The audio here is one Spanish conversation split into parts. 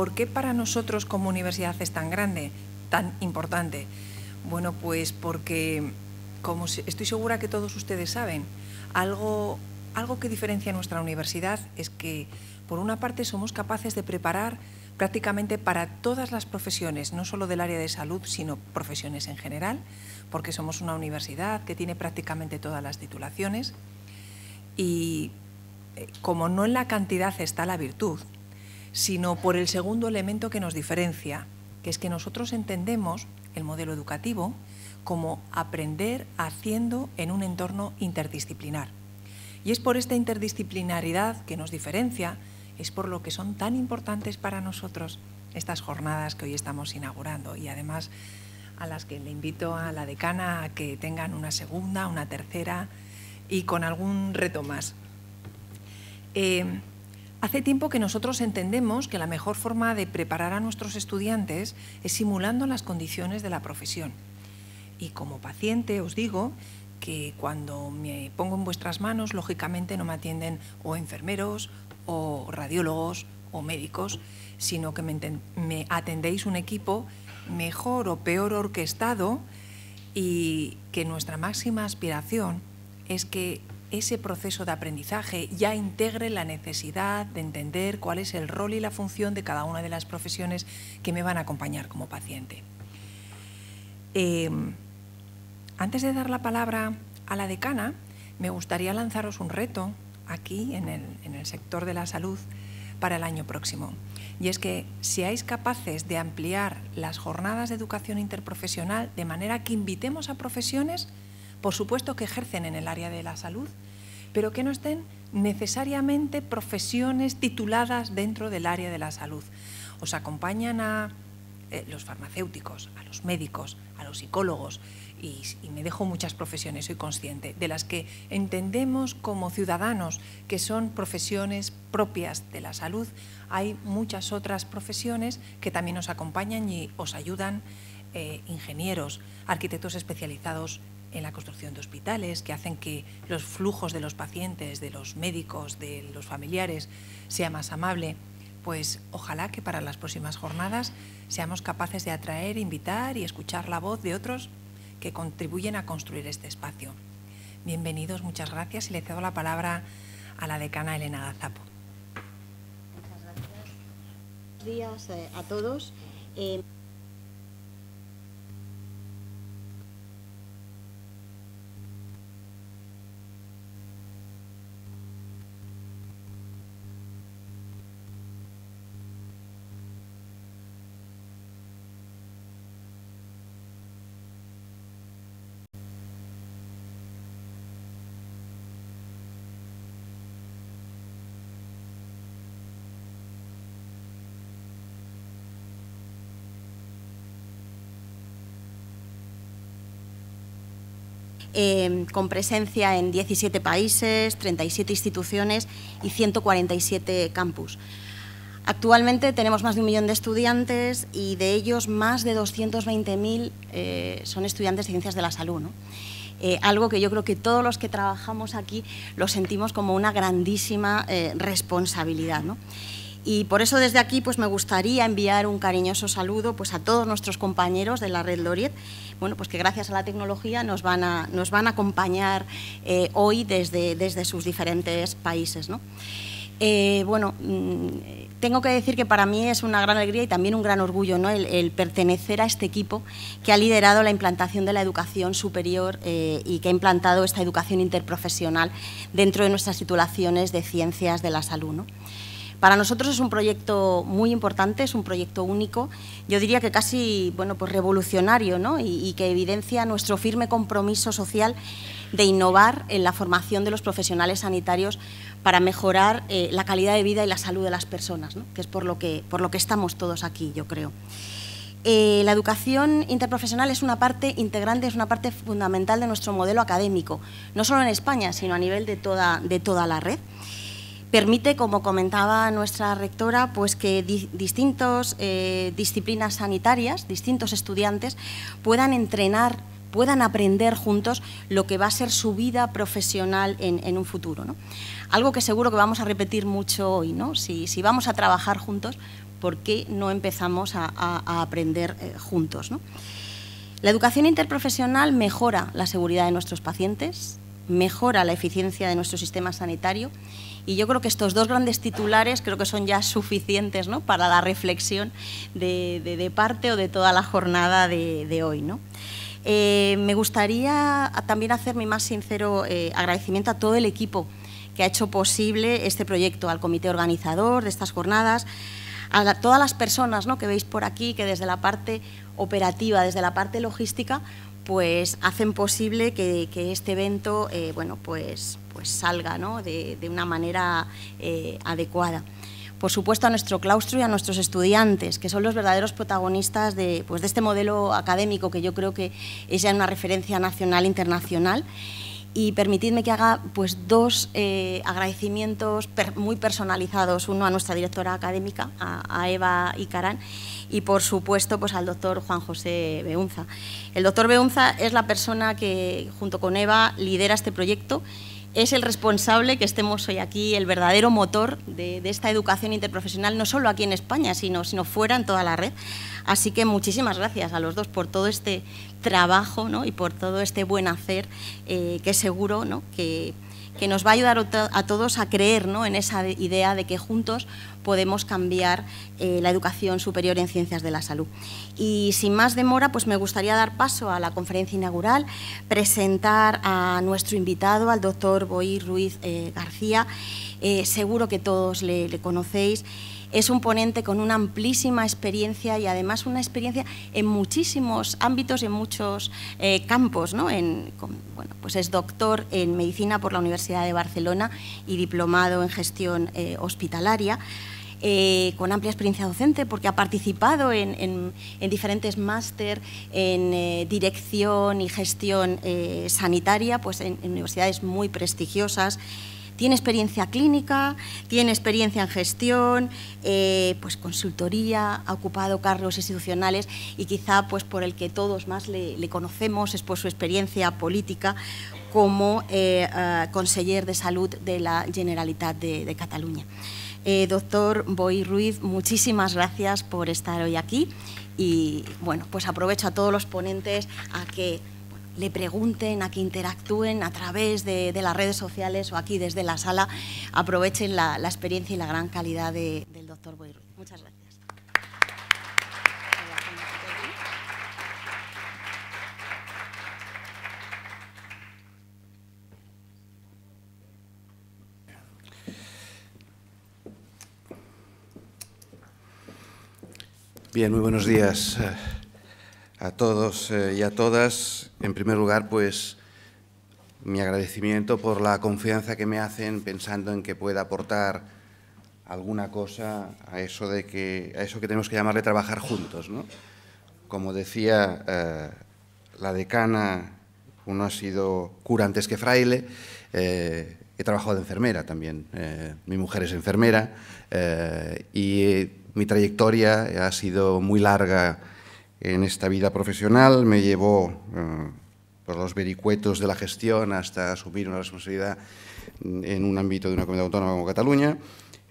¿por qué para nosotros como universidad es tan grande, tan importante? Bueno, pues porque, como estoy segura que todos ustedes saben, algo que diferencia a nuestra universidad es que, por una parte, somos capaces de preparar prácticamente para todas las profesiones, no solo del área de salud, sino profesiones en general, porque somos una universidad que tiene prácticamente todas las titulaciones y como no en la cantidad está la virtud, sino por el segundo elemento que nos diferencia, que es que nosotros entendemos el modelo educativo como aprender haciendo en un entorno interdisciplinar. Y es por esta interdisciplinaridad que nos diferencia, es por lo que son tan importantes para nosotros estas jornadas que hoy estamos inaugurando y además a las que le invito a la decana a que tengan una segunda, una tercera y con algún reto más. Hace tiempo que nosotros entendemos que la mejor forma de preparar a nuestros estudiantes es simulando las condiciones de la profesión. Y como paciente os digo que cuando me pongo en vuestras manos, lógicamente no me atienden o enfermeros o radiólogos o médicos, sino que me atendéis un equipo mejor o peor orquestado y que nuestra máxima aspiración es que ese proceso de aprendizaje ya integre la necesidad de entender cuál es el rol y la función de cada una de las profesiones que me van a acompañar como paciente. Antes de dar la palabra a la decana, me gustaría lanzaros un reto aquí en el sector de la salud para el año próximo. Y es que seáis capaces de ampliar las jornadas de educación interprofesional de manera que invitemos a profesiones, por supuesto que ejercen en el área de la salud, pero que no estén necesariamente profesiones tituladas dentro del área de la salud. Os acompañan a los farmacéuticos, a los médicos, a los psicólogos, y me dejo muchas profesiones, soy consciente, de las que entendemos como ciudadanos que son profesiones propias de la salud. Hay muchas otras profesiones que también os acompañan y os ayudan, ingenieros, arquitectos especializados en la construcción de hospitales, que hacen que los flujos de los pacientes, de los médicos, de los familiares, sea más amable. Pues ojalá que para las próximas jornadas seamos capaces de atraer, invitar y escuchar la voz de otros que contribuyen a construir este espacio. Bienvenidos, muchas gracias y le cedo la palabra a la decana Elena Gazapo. Muchas gracias. Buenos días a todos. Con presencia en 17 países, 37 instituciones y 147 campus. Actualmente tenemos más de 1 millón de estudiantes y de ellos más de 220.000 son estudiantes de ciencias de la salud, ¿no? Algo que yo creo que todos los que trabajamos aquí lo sentimos como una grandísima responsabilidad, ¿no? Y por eso desde aquí pues me gustaría enviar un cariñoso saludo pues a todos nuestros compañeros de la Red Laureate, bueno, pues que gracias a la tecnología nos van a acompañar hoy desde sus diferentes países, ¿no? Bueno, tengo que decir que para mí es una gran alegría y también un gran orgullo, ¿no? el pertenecer a este equipo que ha liderado la implantación de la educación superior y que ha implantado esta educación interprofesional dentro de nuestras titulaciones de ciencias de la salud, ¿no? Para nosotros es un proyecto muy importante, es un proyecto único, yo diría que casi bueno, pues revolucionario, ¿no? y que evidencia nuestro firme compromiso social de innovar en la formación de los profesionales sanitarios para mejorar la calidad de vida y la salud de las personas, ¿no? Que es por lo que estamos todos aquí, yo creo. La educación interprofesional es una parte integrante, es una parte fundamental de nuestro modelo académico, no solo en España, sino a nivel de toda la red. Permite, como comentaba nuestra rectora, pues que distintas disciplinas sanitarias, distintos estudiantes, puedan entrenar, puedan aprender juntos lo que va a ser su vida profesional en un futuro, ¿no? Algo que seguro que vamos a repetir mucho hoy, ¿no? Si vamos a trabajar juntos, ¿por qué no empezamos a aprender juntos, ¿no? La educación interprofesional mejora la seguridad de nuestros pacientes, mejora la eficiencia de nuestro sistema sanitario, y yo creo que estos dos grandes titulares creo que son ya suficientes, ¿no?, para la reflexión de parte o de toda la jornada de hoy, ¿no? Me gustaría también hacer mi más sincero agradecimiento a todo el equipo que ha hecho posible este proyecto, al comité organizador de estas jornadas, a todas las personas, ¿no?, que veis por aquí, que desde la parte operativa, desde la parte logística, pues hacen posible que este evento bueno, pues salga, ¿no?, de una manera adecuada. Por supuesto, a nuestro claustro y a nuestros estudiantes, que son los verdaderos protagonistas de este modelo académico, que yo creo que es ya una referencia nacional e internacional. Y permitidme que haga pues dos agradecimientos muy personalizados, uno a nuestra directora académica, a Eva Icarán, y por supuesto pues al doctor Juan José Beunza. El doctor Beunza es la persona que junto con Eva lidera este proyecto, es el responsable que estemos hoy aquí, el verdadero motor de esta educación interprofesional, no solo aquí en España, sino fuera en toda la red. Así que muchísimas gracias a los dos por todo este trabajo, ¿no?, y por todo este buen hacer, que seguro, ¿no?, que nos va a ayudar a todos a creer, ¿no?, en esa idea de que juntos podemos cambiar la educación superior en ciencias de la salud. Y sin más demora, pues me gustaría dar paso a la conferencia inaugural, presentar a nuestro invitado, al doctor Boi Ruiz García. Seguro que todos le conocéis. Es un ponente con una amplísima experiencia y además una experiencia en muchísimos ámbitos y en muchos campos, ¿no? Bueno, pues es doctor en Medicina por la Universidad de Barcelona y diplomado en Gestión Hospitalaria, con amplia experiencia docente porque ha participado en diferentes máster en dirección y gestión sanitaria, pues en universidades muy prestigiosas. Tiene experiencia clínica, tiene experiencia en gestión, pues consultoría, ha ocupado cargos institucionales y quizá pues por el que todos más le conocemos es por su experiencia política como conseller de salud de la Generalitat de Cataluña. Doctor Boi Ruiz, muchísimas gracias por estar hoy aquí y bueno, pues aprovecho a todos los ponentes a que le pregunten, a que interactúen a través de las redes sociales o aquí desde la sala, aprovechen la experiencia y la gran calidad del doctor Boi Ruiz. Muchas gracias. Bien, muy buenos días a todos y a todas. En primer lugar, pues mi agradecimiento por la confianza que me hacen pensando en que pueda aportar alguna cosa a eso que tenemos que llamarle trabajar juntos, ¿no? Como decía la decana, uno ha sido cura antes que fraile, he trabajado de enfermera también, mi mujer es enfermera y mi trayectoria ha sido muy larga en esta vida profesional, me llevó por los vericuetos de la gestión hasta asumir una responsabilidad en un ámbito de una comunidad autónoma como Cataluña,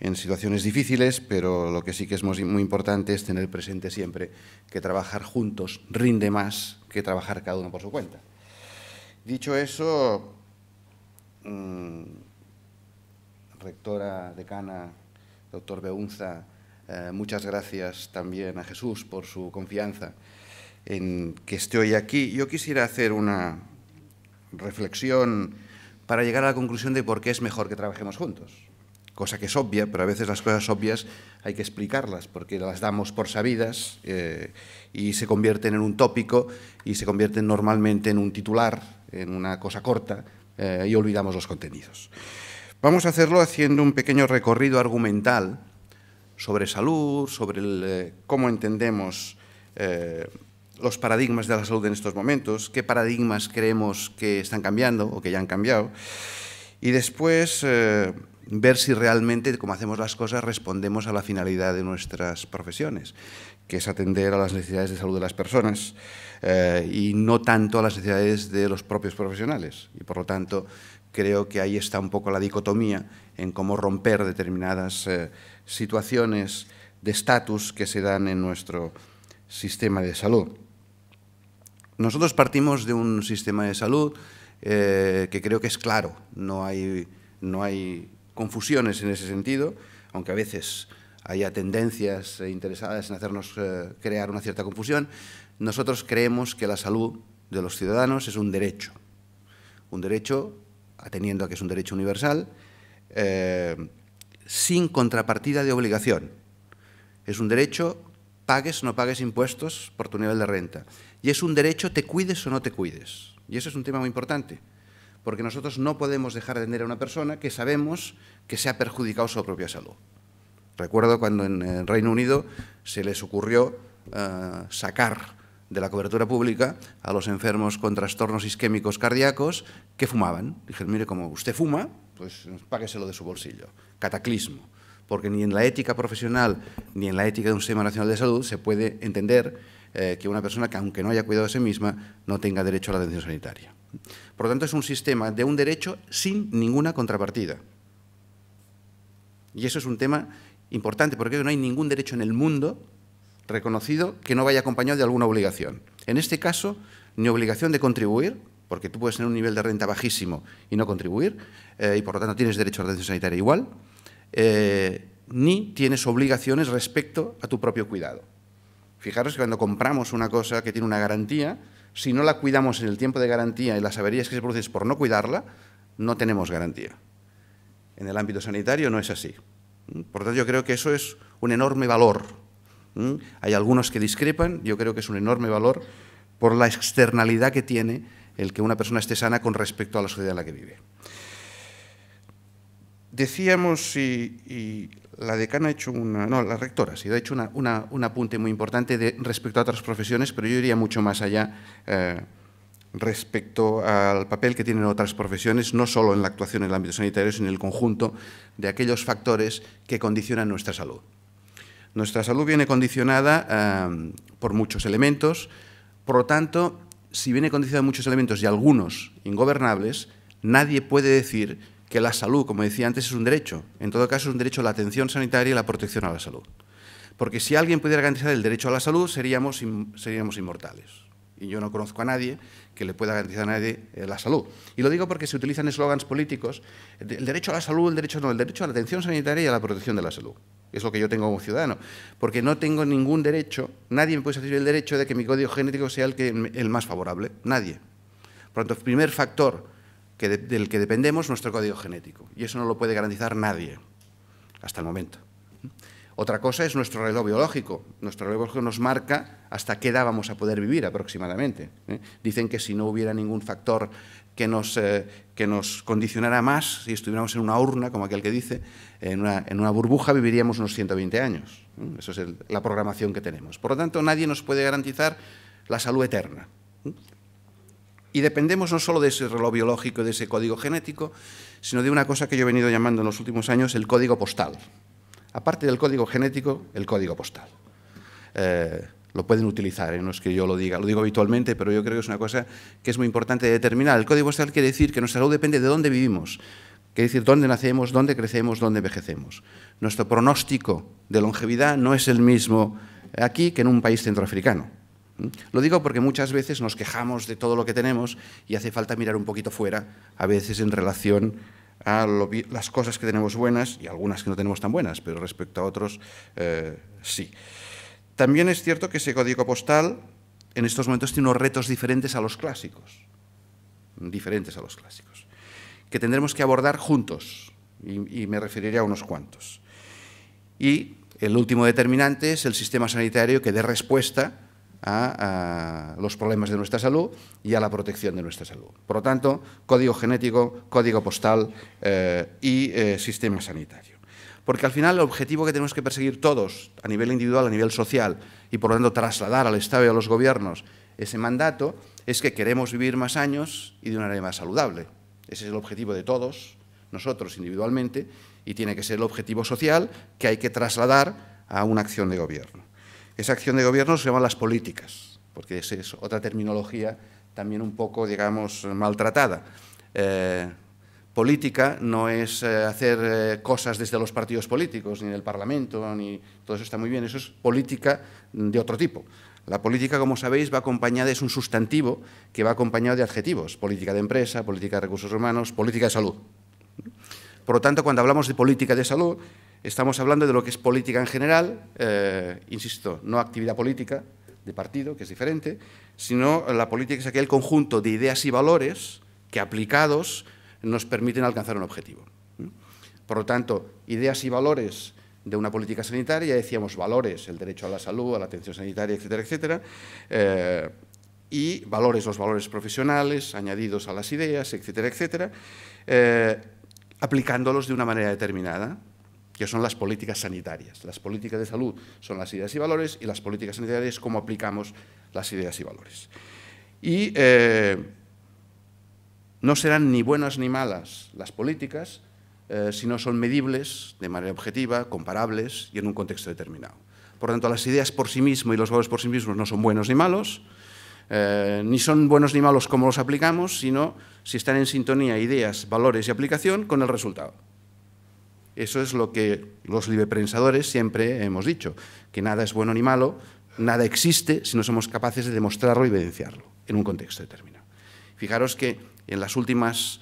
en situaciones difíciles, pero lo que sí que es muy importante es tener presente siempre que trabajar juntos rinde más que trabajar cada uno por su cuenta. Dicho eso, rectora, decana, doctor Beunza, muchas gracias también a Jesús por su confianza en que esté hoy aquí. Yo quisiera hacer una reflexión para llegar a la conclusión de por qué es mejor que trabajemos juntos. Cosa que es obvia, pero a veces las cosas obvias hay que explicarlas porque las damos por sabidas y se convierten en un tópico y se convierten normalmente en un titular, en una cosa corta y olvidamos los contenidos. Vamos a hacerlo haciendo un pequeño recorrido argumental sobre salud, sobre cómo entendemos los paradigmas de la salud en estos momentos, qué paradigmas creemos que están cambiando o que ya han cambiado, y después ver si realmente, como hacemos las cosas, respondemos a la finalidad de nuestras profesiones, que es atender a las necesidades de salud de las personas y no tanto a las necesidades de los propios profesionales. Y por lo tanto, creo que ahí está un poco la dicotomía en cómo romper determinadas situaciones de estatus que se dan en nuestro sistema de salud. Nosotros partimos de un sistema de salud que creo que es claro, no hay confusiones en ese sentido, aunque a veces haya tendencias interesadas en hacernos crear una cierta confusión. Nosotros creemos que la salud de los ciudadanos es un derecho, atendiendo a que es un derecho universal, sin contrapartida de obligación. Es un derecho, pagues o no pagues impuestos por tu nivel de renta. Y es un derecho, te cuides o no te cuides. Y eso es un tema muy importante, porque nosotros no podemos dejar de atender a una persona que sabemos que se ha perjudicado su propia salud. Recuerdo cuando en el Reino Unido se les ocurrió sacar de la cobertura pública a los enfermos con trastornos isquémicos cardíacos que fumaban. Dijeron, mire, como usted fuma, pues págueselo de su bolsillo. Cataclismo. Porque ni en la ética profesional ni en la ética de un sistema nacional de salud se puede entender que una persona que, aunque no haya cuidado de sí misma, no tenga derecho a la atención sanitaria. Por lo tanto, es un sistema de un derecho sin ninguna contrapartida. Y eso es un tema importante, porque no hay ningún derecho en el mundo reconocido que no vaya acompañado de alguna obligación. En este caso, ni obligación de contribuir, porque tú puedes tener un nivel de renta bajísimo y no contribuir, y por lo tanto tienes derecho a la atención sanitaria igual, ni tienes obligaciones respecto a tu propio cuidado. Fijaros que cuando compramos una cosa que tiene una garantía, si no la cuidamos en el tiempo de garantía y las averías que se producen por no cuidarla, no tenemos garantía. En el ámbito sanitario no es así. Por lo tanto, yo creo que eso es un enorme valor. Hay algunos que discrepan, yo creo que es un enorme valor por la externalidad que tiene el que una persona esté sana con respecto a la sociedad en la que vive. Decíamos, y la decana ha hecho la rectora sí, ha hecho un apunte muy importante respecto a otras profesiones, pero yo iría mucho más allá respecto al papel que tienen otras profesiones, no solo en la actuación en el ámbito sanitario, sino en el conjunto de aquellos factores que condicionan nuestra salud. Nuestra salud viene condicionada por muchos elementos, por lo tanto, si viene condicionada por muchos elementos y algunos ingobernables, nadie puede decir que la salud, como decía antes, es un derecho. En todo caso, es un derecho a la atención sanitaria y la protección a la salud. Porque si alguien pudiera garantizar el derecho a la salud, seríamos inmortales. Y yo no conozco a nadie que le pueda garantizar a nadie la salud. Y lo digo porque se utilizan eslogans políticos, el derecho a la salud, el derecho a la atención sanitaria y a la protección de la salud. Es lo que yo tengo como ciudadano. Porque no tengo ningún derecho, nadie me puede satisfacer el derecho de que mi código genético sea el más favorable. Nadie. Por lo tanto, el primer factor del que dependemos es nuestro código genético. Y eso no lo puede garantizar nadie, hasta el momento. Otra cosa es nuestro reloj biológico. Nuestro reloj biológico nos marca hasta qué edad vamos a poder vivir aproximadamente. Dicen que si no hubiera ningún factor que nos condicionara más, si estuviéramos en una urna, como aquel que dice, en una burbuja viviríamos unos 120 años. Eso es la programación que tenemos. Por lo tanto, nadie nos puede garantizar la salud eterna. Y dependemos no solo de ese reloj biológico, de ese código genético, sino de una cosa que yo he venido llamando en los últimos años el código postal. Aparte del código genético, el código postal. Lo pueden utilizar, no es que yo lo diga, lo digo habitualmente, pero yo creo que es una cosa que es muy importante de determinar. El código postal quiere decir que nuestra salud depende de dónde vivimos, quiere decir dónde nacemos, dónde crecemos, dónde envejecemos. Nuestro pronóstico de longevidad no es el mismo aquí que en un país centroafricano. Lo digo porque muchas veces nos quejamos de todo lo que tenemos y hace falta mirar un poquito fuera, a veces en relación a las cosas que tenemos buenas y algunas que no tenemos tan buenas, pero respecto a otros, sí. También es cierto que ese código postal en estos momentos tiene unos retos diferentes a los clásicos, que tendremos que abordar juntos, y me referiré a unos cuantos. Y el último determinante es el sistema sanitario que dé respuesta a los problemas de nuestra salud y a la protección de nuestra salud. Por lo tanto, código genético, código postal y sistema sanitario. Porque al final el objetivo que tenemos que perseguir todos, a nivel individual, a nivel social, y por lo tanto trasladar al Estado y a los gobiernos ese mandato, es que queremos vivir más años y de una manera más saludable. Ese es el objetivo de todos, nosotros individualmente, y tiene que ser el objetivo social que hay que trasladar a una acción de gobierno. Esa acción de gobierno se llama las políticas, porque esa es otra terminología también un poco, digamos, maltratada. Política no es hacer cosas desde los partidos políticos, ni en el Parlamento, ni todo eso está muy bien, eso es política de otro tipo. La política, como sabéis, va acompañada, es un sustantivo que va acompañado de adjetivos, política de empresa, política de recursos humanos, política de salud. Por lo tanto, cuando hablamos de política de salud, estamos hablando de lo que es política en general, insisto, no actividad política de partido, que es diferente, sino la política es aquel conjunto de ideas y valores que aplicados nos permiten alcanzar un objetivo. Por lo tanto, ideas y valores de una política sanitaria, ya decíamos valores, el derecho a la salud, a la atención sanitaria, etcétera, etcétera, y valores, los valores profesionales añadidos a las ideas, etcétera, etcétera, aplicándolos de una manera determinada, que son las políticas sanitarias. Las políticas de salud son las ideas y valores y las políticas sanitarias cómo aplicamos las ideas y valores. Y no serán ni buenas ni malas las políticas si no son medibles de manera objetiva, comparables y en un contexto determinado. Por lo tanto, las ideas por sí mismas y los valores por sí mismos no son buenos ni malos, ni son buenos ni malos como los aplicamos, sino si están en sintonía ideas, valores y aplicación con el resultado. Eso es lo que los librepensadores siempre hemos dicho, que nada es bueno ni malo, nada existe si no somos capaces de demostrarlo y evidenciarlo en un contexto determinado. Fijaros que en las últimas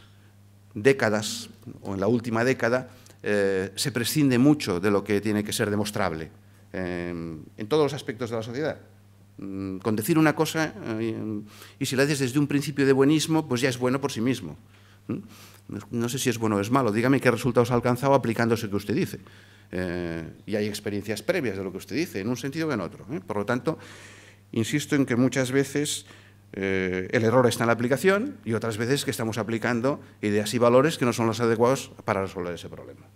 décadas, o en la última década, se prescinde mucho de lo que tiene que ser demostrable en todos los aspectos de la sociedad. Con decir una cosa, y si la dices desde un principio de buenismo, pues ya es bueno por sí mismo. No sé si es bueno o es malo, dígame qué resultados ha alcanzado aplicando eso que usted dice. Y hay experiencias previas de lo que usted dice, en un sentido o en otro. Por lo tanto, insisto en que muchas veces el error está en la aplicación y otras veces que estamos aplicando ideas y valores que no son los adecuados para resolver ese problema.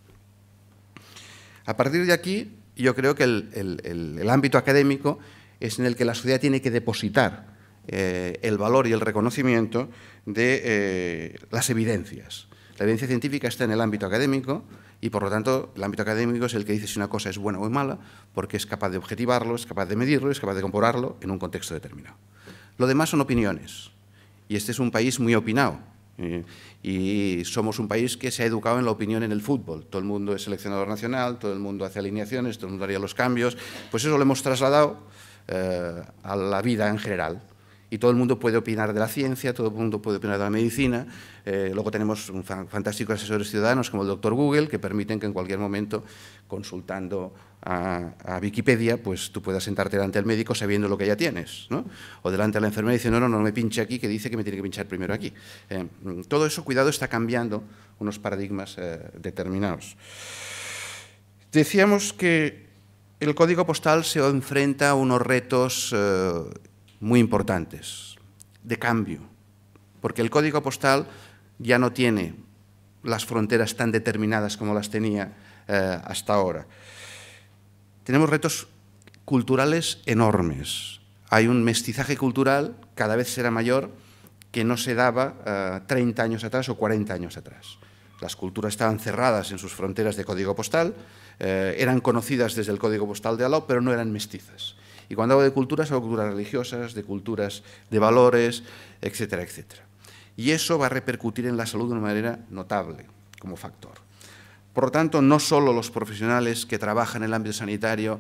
A partir de aquí, yo creo que el ámbito académico es en el que la sociedad tiene que depositar el valor y el reconocimiento de las evidencias. La evidencia científica está en el ámbito académico y, por lo tanto, el ámbito académico es el que dice si una cosa es buena o es mala, porque es capaz de objetivarlo, es capaz de medirlo, es capaz de compararlo en un contexto determinado. Lo demás son opiniones, y este es un país muy opinado, y somos un país que se ha educado en la opinión en el fútbol. Todo el mundo es seleccionador nacional, todo el mundo hace alineaciones, todo el mundo haría los cambios, pues eso lo hemos trasladado a la vida en general. Y todo el mundo puede opinar de la ciencia, todo el mundo puede opinar de la medicina. Luego tenemos fantásticos asesores ciudadanos como el doctor Google, que permiten que en cualquier momento, consultando a Wikipedia, pues tú puedas sentarte delante del médico sabiendo lo que ya tienes, ¿no? O delante de la enfermera diciendo, no me pinche aquí, que dice que me tiene que pinchar primero aquí. Todo eso, cuidado, está cambiando unos paradigmas determinados. Decíamos que el código postal se enfrenta a unos retos muy importantes, de cambio, porque el código postal ya no tiene las fronteras tan determinadas como las tenía hasta ahora. Tenemos retos culturales enormes. Hay un mestizaje cultural, cada vez será mayor, que no se daba 30 años atrás o 40 años atrás. Las culturas estaban cerradas en sus fronteras de código postal, eran conocidas desde el código postal de al lado, pero no eran mestizas. Y cuando hablo de culturas, hablo de culturas religiosas, de culturas de valores, etcétera, etcétera. Y eso va a repercutir en la salud de una manera notable como factor. Por lo tanto, no solo los profesionales que trabajan en el ámbito sanitario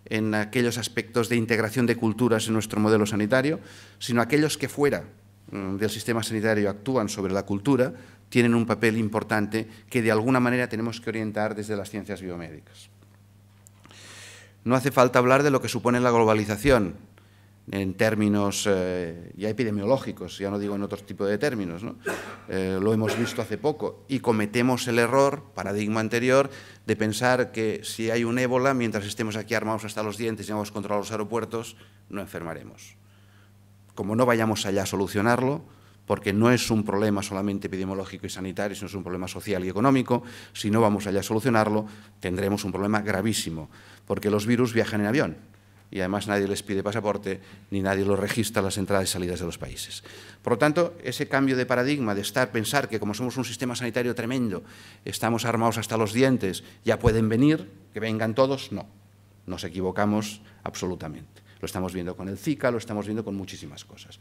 en aquellos aspectos de integración de culturas en nuestro modelo sanitario, sino aquellos que fuera del sistema sanitario actúan sobre la cultura, tienen un papel importante que de alguna manera tenemos que orientar desde las ciencias biomédicas. No hace falta hablar de lo que supone la globalización en términos ya epidemiológicos, ya no digo en otro tipo de términos, ¿no? Lo hemos visto hace poco y cometemos el error, paradigma anterior, de pensar que si hay un ébola, mientras estemos aquí armados hasta los dientes y vamos contra los aeropuertos, no enfermaremos. Como no vayamos allá a solucionarlo, porque no es un problema solamente epidemiológico y sanitario, sino es un problema social y económico, si no vamos allá a solucionarlo, tendremos un problema gravísimo, porque los virus viajan en avión y además nadie les pide pasaporte ni nadie los registra las entradas y salidas de los países. Por lo tanto, ese cambio de paradigma de pensar que como somos un sistema sanitario tremendo, estamos armados hasta los dientes, ya pueden venir, que vengan todos, no, nos equivocamos absolutamente. Lo estamos viendo con el Zika, lo estamos viendo con muchísimas cosas.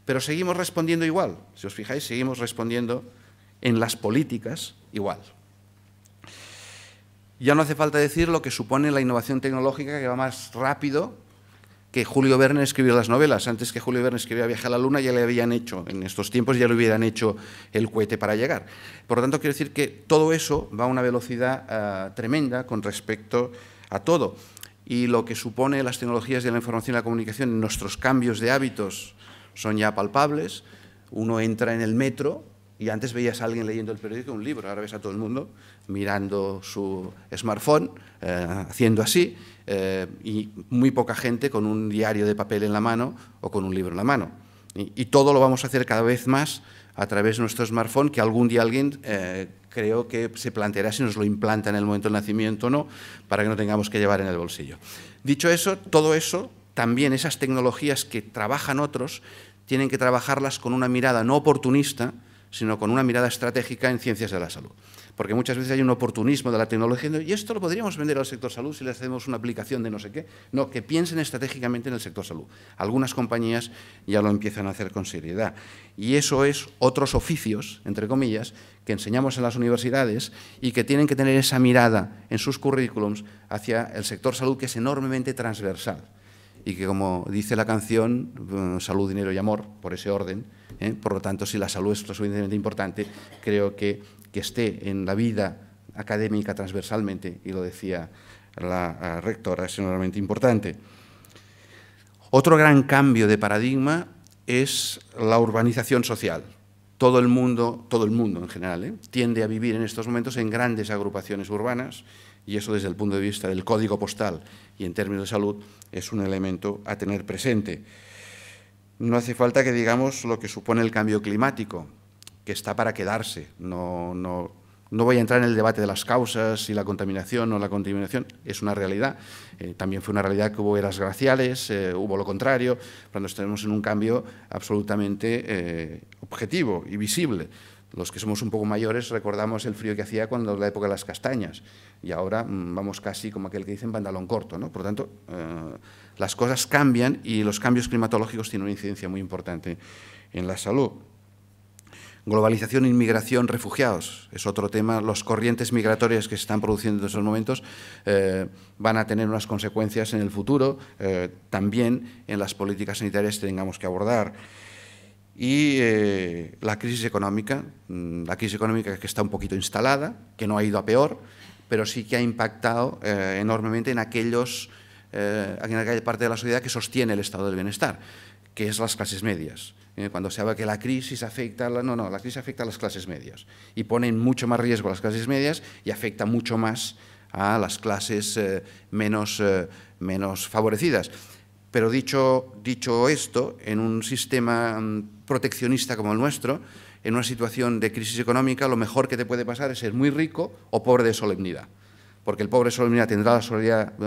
Pero seguimos respondiendo igual, si os fijáis, seguimos respondiendo En las políticas, igual. Ya no hace falta decir lo que supone la innovación tecnológica, que va más rápido que Julio Verne escribió las novelas. Antes que Julio Verne escribiera Viaje a la Luna, ya le habían hecho, en estos tiempos ya le hubieran hecho el cohete para llegar. Por lo tanto, quiero decir que todo eso va a una velocidad tremenda con respecto a todo. Y lo que supone las tecnologías de la información y la comunicación en nuestros cambios de hábitos son ya palpables. Uno entra en el metro y antes veías a alguien leyendo el periódico, un libro, ahora ves a todo el mundo mirando su smartphone, haciendo así, y muy poca gente con un diario de papel en la mano o con un libro en la mano. Y todo lo vamos a hacer cada vez más a través de nuestro smartphone, que algún día alguien creo que se planteará si nos lo implanta en el momento del nacimiento o no, para que no tengamos que llevar en el bolsillo. Dicho eso, todo eso, también esas tecnologías que trabajan otros, tienen que trabajarlas con una mirada no oportunista, sino con una mirada estratégica en ciencias de la salud. Porque muchas veces hay un oportunismo de la tecnología, y esto lo podríamos vender al sector salud si le hacemos una aplicación de no sé qué. No, que piensen estratégicamente en el sector salud. Algunas compañías ya lo empiezan a hacer con seriedad. Y eso es otros oficios, entre comillas, que enseñamos en las universidades y que tienen que tener esa mirada en sus currículums hacia el sector salud, que es enormemente transversal. Y que, como dice la canción, salud, dinero y amor, por ese orden. Por lo tanto, si la salud es lo suficientemente importante, creo que esté en la vida académica transversalmente, y lo decía la rectora, es enormemente importante. Otro gran cambio de paradigma es la urbanización social. Todo el mundo en general, tiende a vivir en estos momentos en grandes agrupaciones urbanas, y eso desde el punto de vista del código postal y en términos de salud es un elemento a tener presente. No hace falta que digamos lo que supone el cambio climático, que está para quedarse. No voy a entrar en el debate de las causas, si la contaminación o la contaminación es una realidad. También fue una realidad que hubo eras glaciales, hubo lo contrario, cuando estamos en un cambio absolutamente objetivo y visible. Los que somos un poco mayores recordamos el frío que hacía cuando la época de las castañas, y ahora vamos casi como aquel que dicen pantalón corto, ¿no? Por lo tanto, las cosas cambian y los cambios climatológicos tienen una incidencia muy importante en la salud. Globalización, inmigración, refugiados, es otro tema. Las corrientes migratorias que se están produciendo en estos momentos van a tener unas consecuencias en el futuro, también en las políticas sanitarias que tengamos que abordar. Y la crisis económica que está un poquito instalada, que no ha ido a peor, pero sí que ha impactado enormemente en aquella parte de la sociedad que sostiene el estado del bienestar, que es las clases medias. Cuando se habla que la crisis afecta a la crisis afecta a las clases medias y pone en mucho más riesgo a las clases medias y afecta mucho más a las clases menos favorecidas. Pero dicho esto, en un sistema proteccionista como el nuestro, en una situación de crisis económica, lo mejor que te puede pasar es ser muy rico o pobre de solemnidad. Porque el pobre de solemnidad tendrá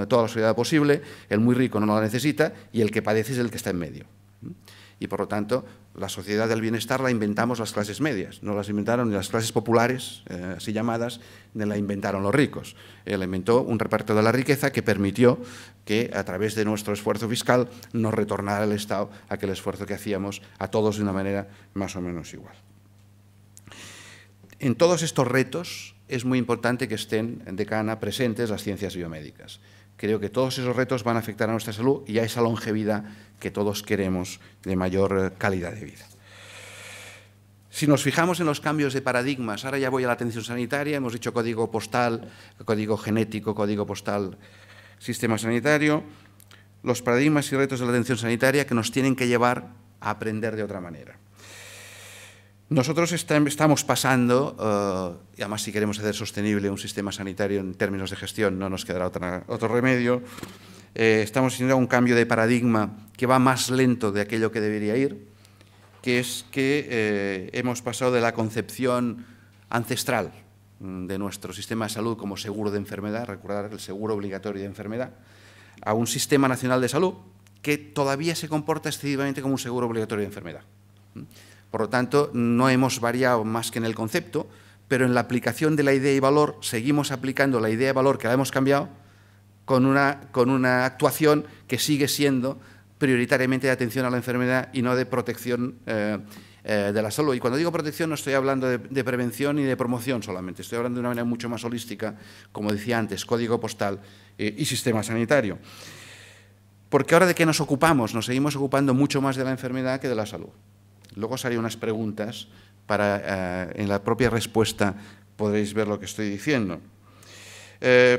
toda la soledad posible, el muy rico no la necesita y el que padece es el que está en medio. Y, por lo tanto, la sociedad del bienestar la inventamos las clases medias, no las inventaron ni las clases populares, así llamadas, ni la inventaron los ricos. La inventó un reparto de la riqueza que permitió que, a través de nuestro esfuerzo fiscal, nos retornara el Estado aquel esfuerzo que hacíamos a todos de una manera más o menos igual. En todos estos retos es muy importante que estén de Cana presentes las ciencias biomédicas. Creo que todos esos retos van a afectar a nuestra salud y a esa longevidad que todos queremos de mayor calidad de vida. Si nos fijamos en los cambios de paradigmas, ahora ya voy a la atención sanitaria, hemos dicho código postal, código genético, código postal, sistema sanitario, los paradigmas y retos de la atención sanitaria que nos tienen que llevar a aprender de otra manera. Nosotros estamos pasando, y además si queremos hacer sostenible un sistema sanitario en términos de gestión, no nos quedará otro remedio, estamos haciendo un cambio de paradigma que va más lento de aquello que debería ir, que es que hemos pasado de la concepción ancestral de nuestro sistema de salud como seguro de enfermedad, recordar el seguro obligatorio de enfermedad, a un sistema nacional de salud que todavía se comporta excesivamente como un seguro obligatorio de enfermedad. Por lo tanto, no hemos variado más que en el concepto, pero en la aplicación de la idea y valor seguimos aplicando la idea y valor que la hemos cambiado con una actuación que sigue siendo prioritariamente de atención a la enfermedad y no de protección de la salud. Y cuando digo protección no estoy hablando de prevención ni de promoción solamente, estoy hablando de una manera mucho más holística, como decía antes, código postal y sistema sanitario. Porque ahora de qué nos ocupamos, nos seguimos ocupando mucho más de la enfermedad que de la salud. Luego os haré unas preguntas para, en la propia respuesta podréis ver lo que estoy diciendo.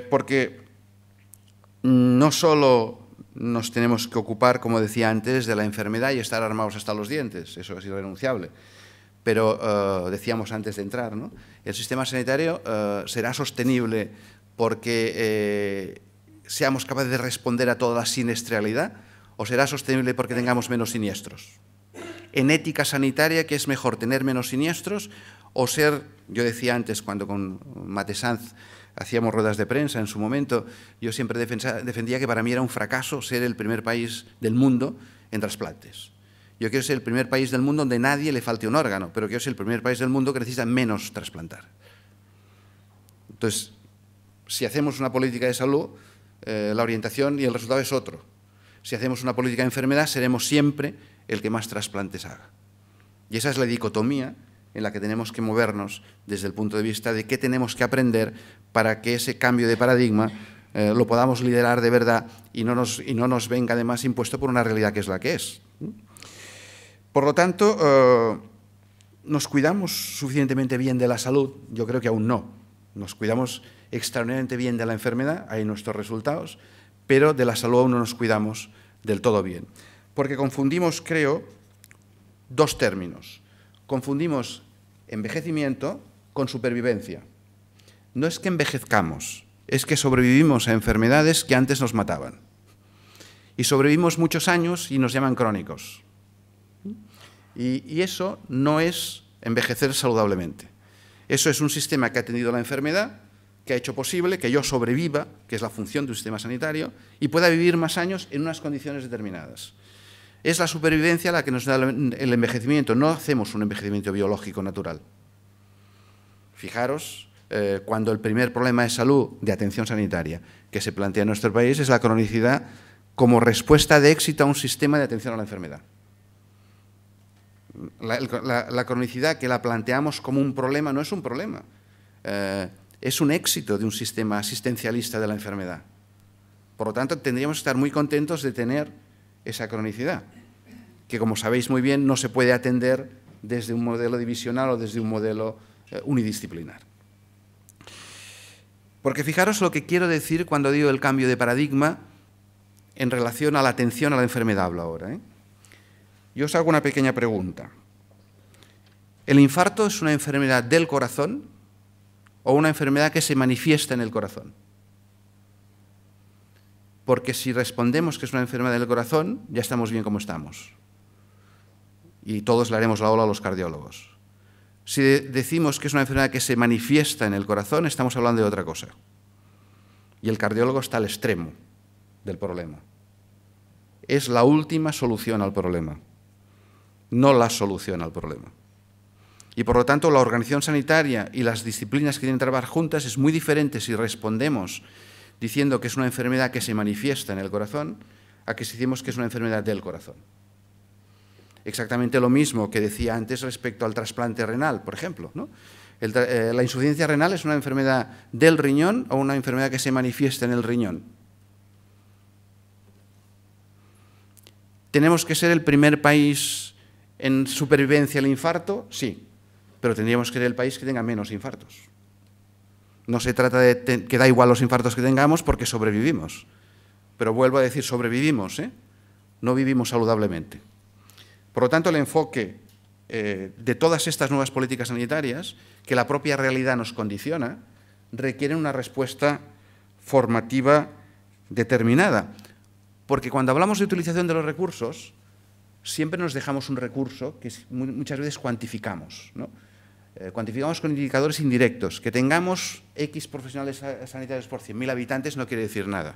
Porque no solo nos tenemos que ocupar, como decía antes, de la enfermedad y estar armados hasta los dientes, eso es irrenunciable. Pero decíamos antes de entrar, ¿no? El sistema sanitario será sostenible porque seamos capaces de responder a toda la siniestralidad, o será sostenible porque tengamos menos siniestros. En ética sanitaria, ¿qué es mejor, tener menos siniestros o ser, yo decía antes, cuando con Mate Sanz hacíamos ruedas de prensa en su momento, yo siempre defendía que para mí era un fracaso ser el primer país del mundo en trasplantes. Yo quiero ser el primer país del mundo donde nadie le falte un órgano, pero quiero ser el primer país del mundo que necesita menos trasplantar. Entonces, si hacemos una política de salud, la orientación y el resultado es otro. Si hacemos una política de enfermedad, seremos siempre el que más trasplantes haga. Y esa es la dicotomía en la que tenemos que movernos desde el punto de vista de qué tenemos que aprender para que ese cambio de paradigma lo podamos liderar de verdad y no nos venga además impuesto por una realidad que es la que es. Por lo tanto, ¿nos cuidamos suficientemente bien de la salud? Yo creo que aún no. Nos cuidamos extraordinariamente bien de la enfermedad, hay nuestros resultados, pero de la salud aún no nos cuidamos del todo bien. Porque confundimos, creo, dos términos. Confundimos envejecimiento con supervivencia. No es que envejezcamos, es que sobrevivimos a enfermedades que antes nos mataban. Y sobrevivimos muchos años y nos llaman crónicos. Y eso no es envejecer saludablemente. Eso es un sistema que ha tenido la enfermedad, que ha hecho posible que yo sobreviva, que es la función de un sistema sanitario, y pueda vivir más años en unas condiciones determinadas. Es la supervivencia la que nos da el envejecimiento. No hacemos un envejecimiento biológico natural. Fijaros, cuando el primer problema de salud, de atención sanitaria, que se plantea en nuestro país es la cronicidad como respuesta de éxito a un sistema de atención a la enfermedad. La cronicidad que la planteamos como un problema no es un problema, es un éxito de un sistema asistencialista de la enfermedad. Por lo tanto, tendríamos que estar muy contentos de tener esa cronicidad, que como sabéis muy bien no se puede atender desde un modelo divisional o desde un modelo unidisciplinar. Porque fijaros lo que quiero decir cuando digo el cambio de paradigma en relación a la atención a la enfermedad, hablo ahora. Yo os hago una pequeña pregunta. ¿El infarto es una enfermedad del corazón o una enfermedad que se manifiesta en el corazón? Porque si respondemos que es una enfermedad del corazón, ya estamos bien como estamos. Y todos le haremos la ola a los cardiólogos. Si decimos que es una enfermedad que se manifiesta en el corazón, estamos hablando de otra cosa. Y el cardiólogo está al extremo del problema. Es la última solución al problema, no la solución al problema. Y por lo tanto, la organización sanitaria y las disciplinas que tienen que trabajar juntas es muy diferente si respondemos diciendo que es una enfermedad que se manifiesta en el corazón a que si decimos que es una enfermedad del corazón. Exactamente lo mismo que decía antes respecto al trasplante renal, por ejemplo, ¿no? La insuficiencia renal es una enfermedad del riñón o una enfermedad que se manifiesta en el riñón. ¿Tenemos que ser el primer país en supervivencia al infarto? Sí, pero tendríamos que ser el país que tenga menos infartos. No se trata de que da igual los infartos que tengamos porque sobrevivimos. Pero vuelvo a decir, sobrevivimos, no vivimos saludablemente. Por lo tanto, el enfoque de todas estas nuevas políticas sanitarias, que la propia realidad nos condiciona, requieren una respuesta formativa determinada. Porque cuando hablamos de utilización de los recursos, siempre nos dejamos un recurso que muchas veces cuantificamos, ¿no? Cuantificamos con indicadores indirectos. Que tengamos X profesionales sanitarios por 100.000 habitantes no quiere decir nada.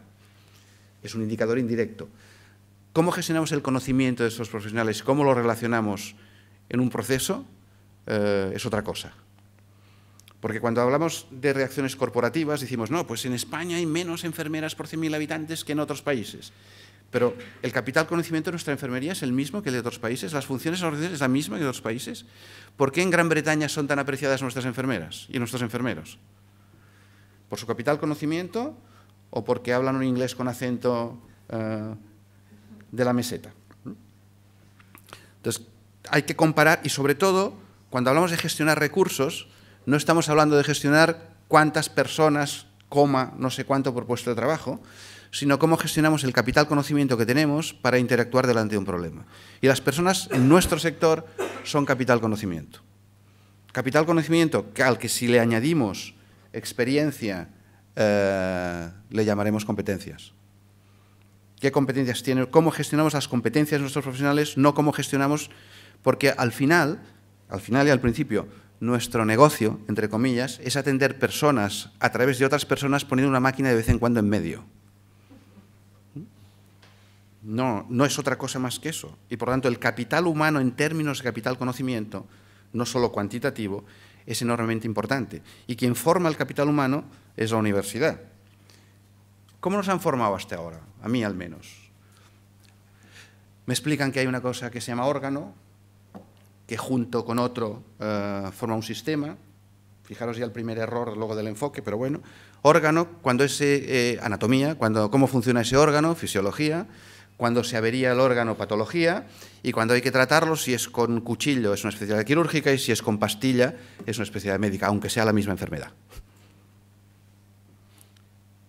Es un indicador indirecto. ¿Cómo gestionamos el conocimiento de esos profesionales? ¿Cómo lo relacionamos en un proceso? Es otra cosa. Porque cuando hablamos de reacciones corporativas decimos, no, pues en España hay menos enfermeras por 100.000 habitantes que en otros países. Pero el capital conocimiento de nuestra enfermería es el mismo que el de otros países, las funciones de la organización es la misma que de otros países. ¿Por qué en Gran Bretaña son tan apreciadas nuestras enfermeras y nuestros enfermeros? ¿Por su capital conocimiento o porque hablan un inglés con acento de la meseta? Entonces, hay que comparar y, sobre todo, cuando hablamos de gestionar recursos, no estamos hablando de gestionar cuántas personas, no sé cuánto por puesto de trabajo, sino cómo gestionamos el capital conocimiento que tenemos para interactuar delante de un problema. Y las personas en nuestro sector son capital conocimiento. Capital conocimiento al que si le añadimos experiencia, le llamaremos competencias. ¿Qué competencias tienen? ¿Cómo gestionamos las competencias de nuestros profesionales? No cómo gestionamos, porque al final y al principio, nuestro negocio, entre comillas, es atender personas a través de otras personas poniendo una máquina de vez en cuando en medio. No es otra cosa más que eso. Y por lo tanto, el capital humano en términos de capital conocimiento, no solo cuantitativo, es enormemente importante. Y quien forma el capital humano es la universidad. ¿Cómo nos han formado hasta ahora? A mí, al menos. Me explican que hay una cosa que se llama órgano, que junto con otro forma un sistema. Fijaros ya el primer error luego del enfoque, pero bueno. Órgano, cuando es anatomía, cómo funciona ese órgano, fisiología. Cuando se avería el órgano, patología, y cuando hay que tratarlo, si es con cuchillo es una especialidad quirúrgica y si es con pastilla es una especialidad médica, aunque sea la misma enfermedad.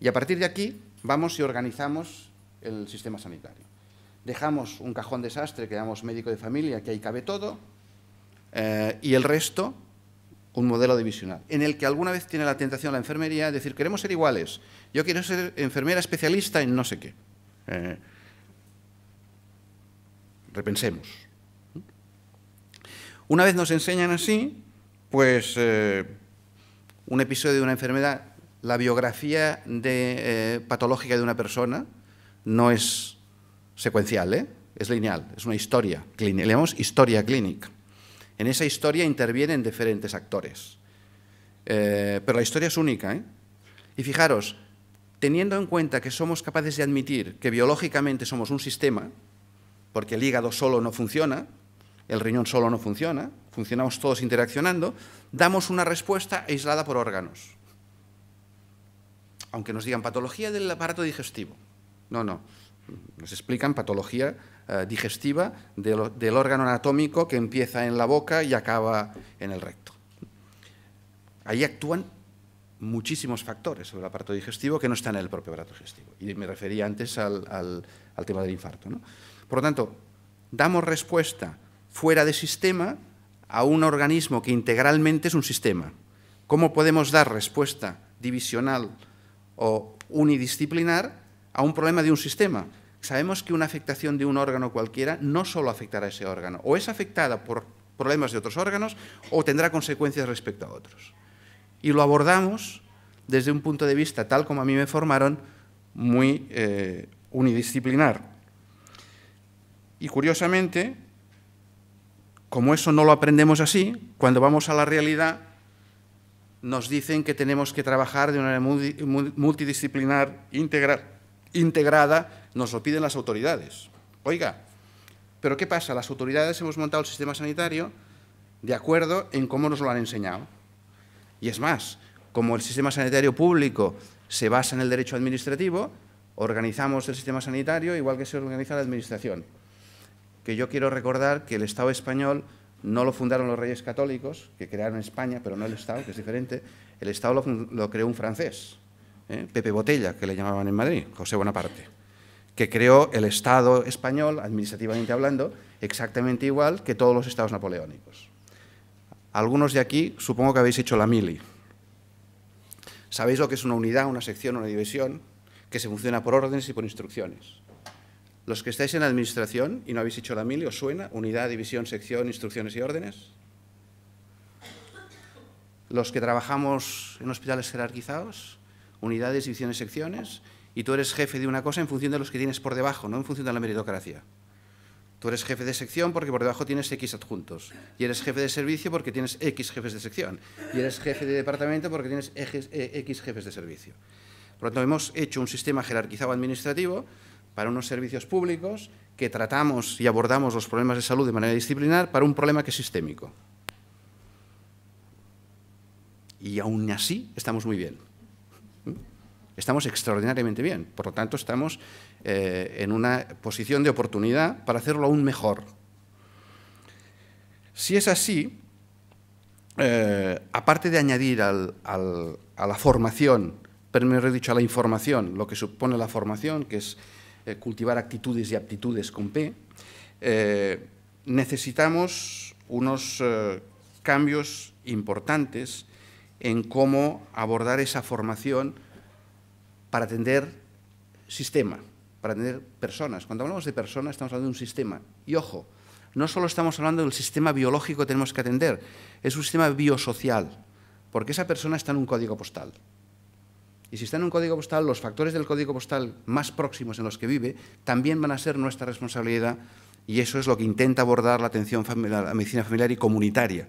Y a partir de aquí vamos y organizamos el sistema sanitario. Dejamos un cajón desastre que llamamos médico de familia, que ahí cabe todo, y el resto, un modelo divisional, en el que alguna vez tiene la tentación la enfermería de decir, queremos ser iguales, yo quiero ser enfermera especialista en no sé qué. Repensemos. Una vez nos enseñan así, pues un episodio de una enfermedad, la biografía patológica de una persona no es secuencial, es lineal, es una historia clínica, le llamamos historia clínica. En esa historia intervienen diferentes actores, pero la historia es única. Y fijaros, teniendo en cuenta que somos capaces de admitir que biológicamente somos un sistema, porque el hígado solo no funciona, el riñón solo no funciona, funcionamos todos interaccionando, damos una respuesta aislada por órganos. Aunque nos digan patología del aparato digestivo. No, nos explican patología digestiva del órgano anatómico que empieza en la boca y acaba en el recto. Ahí actúan muchísimos factores sobre el aparato digestivo que no están en el propio aparato digestivo. Y me refería antes al tema del infarto, ¿no? Por lo tanto, damos respuesta fuera de sistema a un organismo que integralmente es un sistema. ¿Cómo podemos dar respuesta divisional o unidisciplinar a un problema de un sistema? Sabemos que una afectación de un órgano cualquiera no solo afectará a ese órgano, o es afectada por problemas de otros órganos o tendrá consecuencias respecto a otros. Y lo abordamos desde un punto de vista, tal como a mí me formaron, muy unidisciplinar. Y curiosamente, como eso no lo aprendemos así, cuando vamos a la realidad nos dicen que tenemos que trabajar de una manera multidisciplinar, integrada, nos lo piden las autoridades. Oiga, ¿pero qué pasa? Las autoridades hemos montado el sistema sanitario de acuerdo en cómo nos lo han enseñado. Y es más, como el sistema sanitario público se basa en el derecho administrativo, organizamos el sistema sanitario igual que se organiza la administración. Que yo quiero recordar que el Estado español no lo fundaron los Reyes Católicos, que crearon España, pero no el Estado, que es diferente. El Estado lo creó un francés, Pepe Botella, que le llamaban en Madrid, José Bonaparte, que creó el Estado español, administrativamente hablando, exactamente igual que todos los estados napoleónicos. Algunos de aquí supongo que habéis hecho la mili. Sabéis lo que es una unidad, una sección, una división, que se funciona por órdenes y por instrucciones. Los que estáis en la administración y no habéis hecho la mili, ¿os suena? Unidad, división, sección, instrucciones y órdenes. Los que trabajamos en hospitales jerarquizados, unidades, divisiones, secciones, y tú eres jefe de una cosa en función de los que tienes por debajo, no en función de la meritocracia. Tú eres jefe de sección porque por debajo tienes X adjuntos, y eres jefe de servicio porque tienes X jefes de sección, y eres jefe de departamento porque tienes X jefes de servicio. Por lo tanto, hemos hecho un sistema jerarquizado administrativo para unos servicios públicos, que tratamos y abordamos los problemas de salud de manera disciplinar para un problema que es sistémico. Y aún así estamos muy bien. Estamos extraordinariamente bien. Por lo tanto, estamos en una posición de oportunidad para hacerlo aún mejor. Si es así, aparte de añadir a la formación, pero mejor dicho, a la información, lo que supone la formación, que es cultivar actitudes y aptitudes con P, necesitamos unos cambios importantes en cómo abordar esa formación para atender sistema, para atender personas. Cuando hablamos de personas estamos hablando de un sistema. Y ojo, no solo estamos hablando del sistema biológico que tenemos que atender, es un sistema biosocial, porque esa persona está en un código postal. Y si está en un código postal, los factores del código postal más próximos en los que vive también van a ser nuestra responsabilidad, y eso es lo que intenta abordar la atención familiar, la medicina familiar y comunitaria,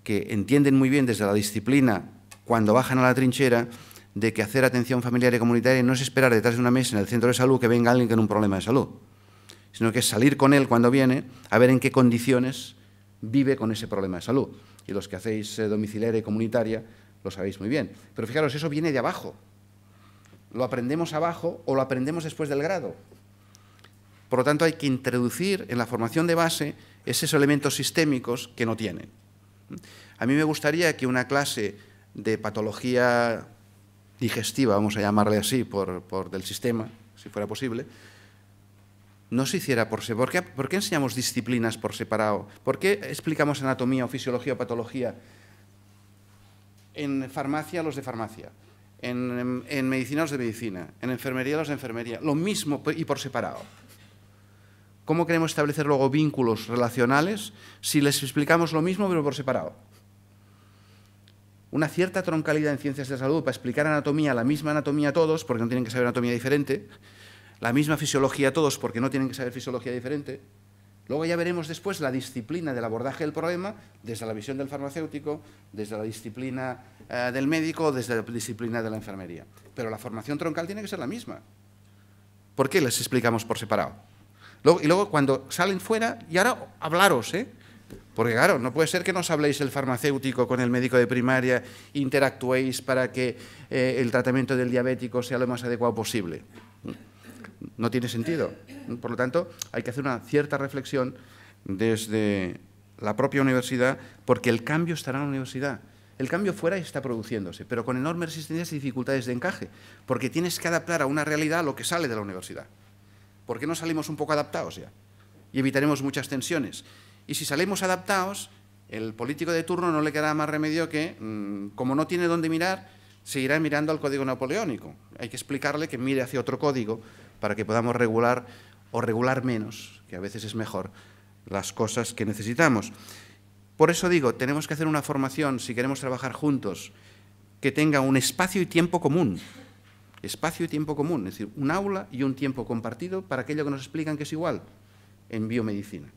que entienden muy bien desde la disciplina, cuando bajan a la trinchera, de que hacer atención familiar y comunitaria no es esperar detrás de una mesa en el centro de salud que venga alguien con un problema de salud, sino que es salir con él cuando viene a ver en qué condiciones vive con ese problema de salud. Y los que hacéis domiciliaria y comunitaria lo sabéis muy bien. Pero fijaros, eso viene de abajo. Lo aprendemos abajo o lo aprendemos después del grado. Por lo tanto, hay que introducir en la formación de base esos elementos sistémicos que no tienen. A mí me gustaría que una clase de patología digestiva, vamos a llamarle así, del sistema, si fuera posible, no se hiciera por separado. ¿Por qué enseñamos disciplinas por separado? ¿Por qué explicamos anatomía o fisiología o patología en farmacia los de farmacia, en medicina los de medicina, en enfermería los de enfermería? Lo mismo y por separado. ¿Cómo queremos establecer luego vínculos relacionales si les explicamos lo mismo pero por separado? Una cierta troncalidad en ciencias de la salud para explicar anatomía, la misma anatomía a todos, porque no tienen que saber anatomía diferente, la misma fisiología a todos, porque no tienen que saber fisiología diferente. Luego ya veremos después la disciplina del abordaje del problema desde la visión del farmacéutico, desde la disciplina del médico, desde la disciplina de la enfermería. Pero la formación troncal tiene que ser la misma. ¿Por qué les explicamos por separado? Y luego cuando salen fuera, y ahora hablaros, porque claro, no puede ser que nos habléis el farmacéutico con el médico de primaria, interactuéis para que el tratamiento del diabético sea lo más adecuado posible. No tiene sentido. Por lo tanto, hay que hacer una cierta reflexión desde la propia universidad, porque el cambio estará en la universidad. El cambio fuera está produciéndose, pero con enormes resistencias y dificultades de encaje, porque tienes que adaptar a una realidad lo que sale de la universidad. ¿Por qué no salimos un poco adaptados ya? Y evitaremos muchas tensiones. Y si salimos adaptados, el político de turno no le quedará más remedio que, como no tiene dónde mirar, seguirá mirando al código napoleónico. Hay que explicarle que mire hacia otro código para que podamos regular o regular menos, que a veces es mejor, las cosas que necesitamos. Por eso digo, tenemos que hacer una formación, si queremos trabajar juntos, que tenga un espacio y tiempo común. Espacio y tiempo común, es decir, un aula y un tiempo compartido para aquello que nos explican que es igual en biomedicina.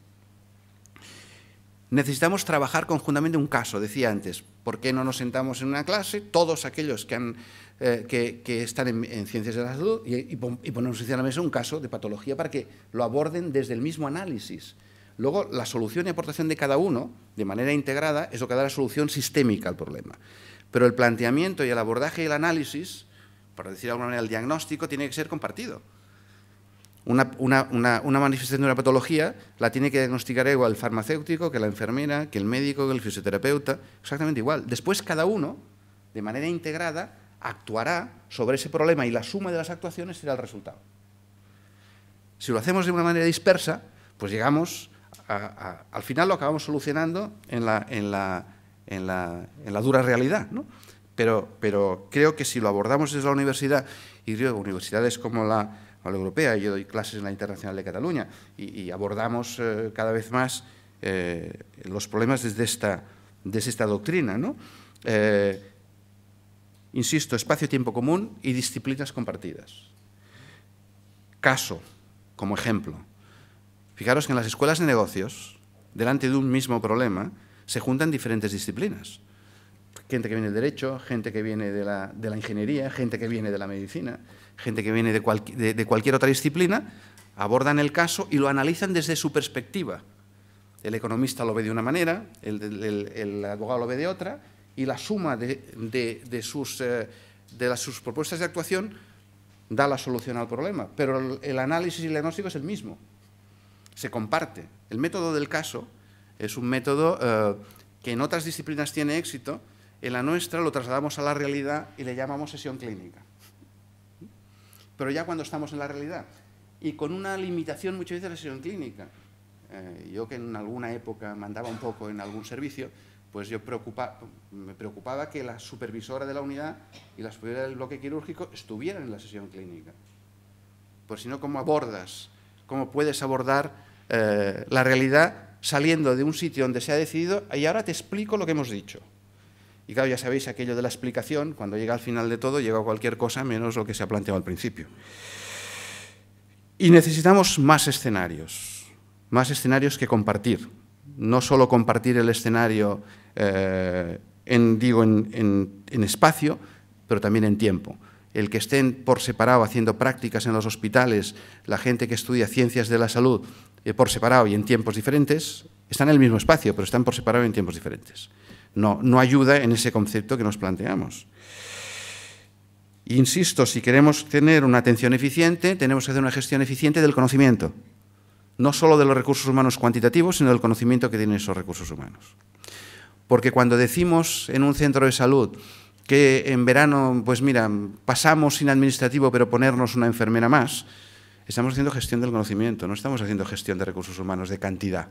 Necesitamos trabajar conjuntamente un caso, decía antes. ¿Por qué no nos sentamos en una clase, todos aquellos que están en ciencias de la salud, y ponemos encima de la mesa un caso de patología para que lo aborden desde el mismo análisis? Luego, la solución y aportación de cada uno, de manera integrada, es lo que da la solución sistémica al problema. Pero el planteamiento y el abordaje y el análisis, por decir de alguna manera el diagnóstico, tiene que ser compartido. Una manifestación de una patología la tiene que diagnosticar igual el farmacéutico, que la enfermera, que el médico, que el fisioterapeuta, exactamente igual. Después cada uno, de manera integrada, actuará sobre ese problema y la suma de las actuaciones será el resultado. Si lo hacemos de una manera dispersa, pues llegamos, al final lo acabamos solucionando en la dura realidad, ¿no? Pero creo que si lo abordamos desde la universidad, y digo, universidades como la europea, yo doy clases en la Internacional de Cataluña y abordamos cada vez más los problemas desde esta doctrina, ¿no? Insisto, espacio-tiempo común y disciplinas compartidas. Caso, como ejemplo. Fijaros que en las escuelas de negocios, delante de un mismo problema, se juntan diferentes disciplinas. gente que viene del derecho, gente que viene de la ingeniería, gente que viene de la medicina, gente que viene de cualquier otra disciplina, abordan el caso y lo analizan desde su perspectiva. El economista lo ve de una manera, el abogado lo ve de otra, y la suma de sus propuestas de actuación da la solución al problema. Pero el análisis y el diagnóstico es el mismo, se comparte. El método del caso es un método que en otras disciplinas tiene éxito, en la nuestra lo trasladamos a la realidad y le llamamos sesión clínica. Pero ya cuando estamos en la realidad, y con una limitación muchas veces de la sesión clínica. Yo que en alguna época mandaba un poco en algún servicio, pues yo me preocupaba que la supervisora de la unidad y la supervisora del bloque quirúrgico estuvieran en la sesión clínica. Pues si no, ¿cómo puedes abordar la realidad saliendo de un sitio donde se ha decidido y ahora te explico lo que hemos dicho? Y claro, ya sabéis aquello de la explicación, cuando llega al final de todo, llega cualquier cosa menos lo que se ha planteado al principio. Y necesitamos más escenarios que compartir. No solo compartir el escenario en espacio, pero también en tiempo. El que estén por separado haciendo prácticas en los hospitales, la gente que estudia ciencias de la salud por separado y en tiempos diferentes, están en el mismo espacio, pero están por separado y en tiempos diferentes. No ayuda en ese concepto que nos planteamos. Insisto, si queremos tener una atención eficiente, tenemos que hacer una gestión eficiente del conocimiento. No solo de los recursos humanos cuantitativos, sino del conocimiento que tienen esos recursos humanos. Porque cuando decimos en un centro de salud que en verano, pues mira, pasamos sin administrativo, pero ponernos una enfermera más, estamos haciendo gestión del conocimiento, no estamos haciendo gestión de recursos humanos de cantidad.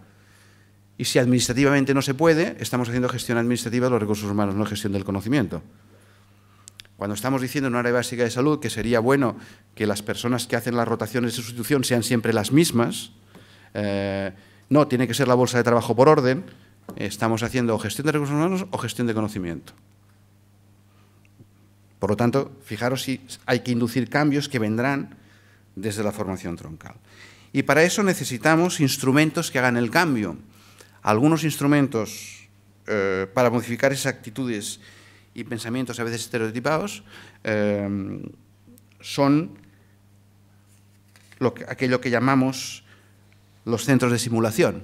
Y si administrativamente no se puede, estamos haciendo gestión administrativa de los recursos humanos, no gestión del conocimiento. Cuando estamos diciendo en un área básica de salud que sería bueno que las personas que hacen las rotaciones de sustitución sean siempre las mismas, no, tiene que ser la bolsa de trabajo por orden, estamos haciendo gestión de recursos humanos o gestión de conocimiento. Por lo tanto, fijaros si hay que inducir cambios que vendrán desde la formación troncal. Y para eso necesitamos instrumentos que hagan el cambio. Algunos instrumentos para modificar esas actitudes y pensamientos a veces estereotipados son aquello que llamamos los centros de simulación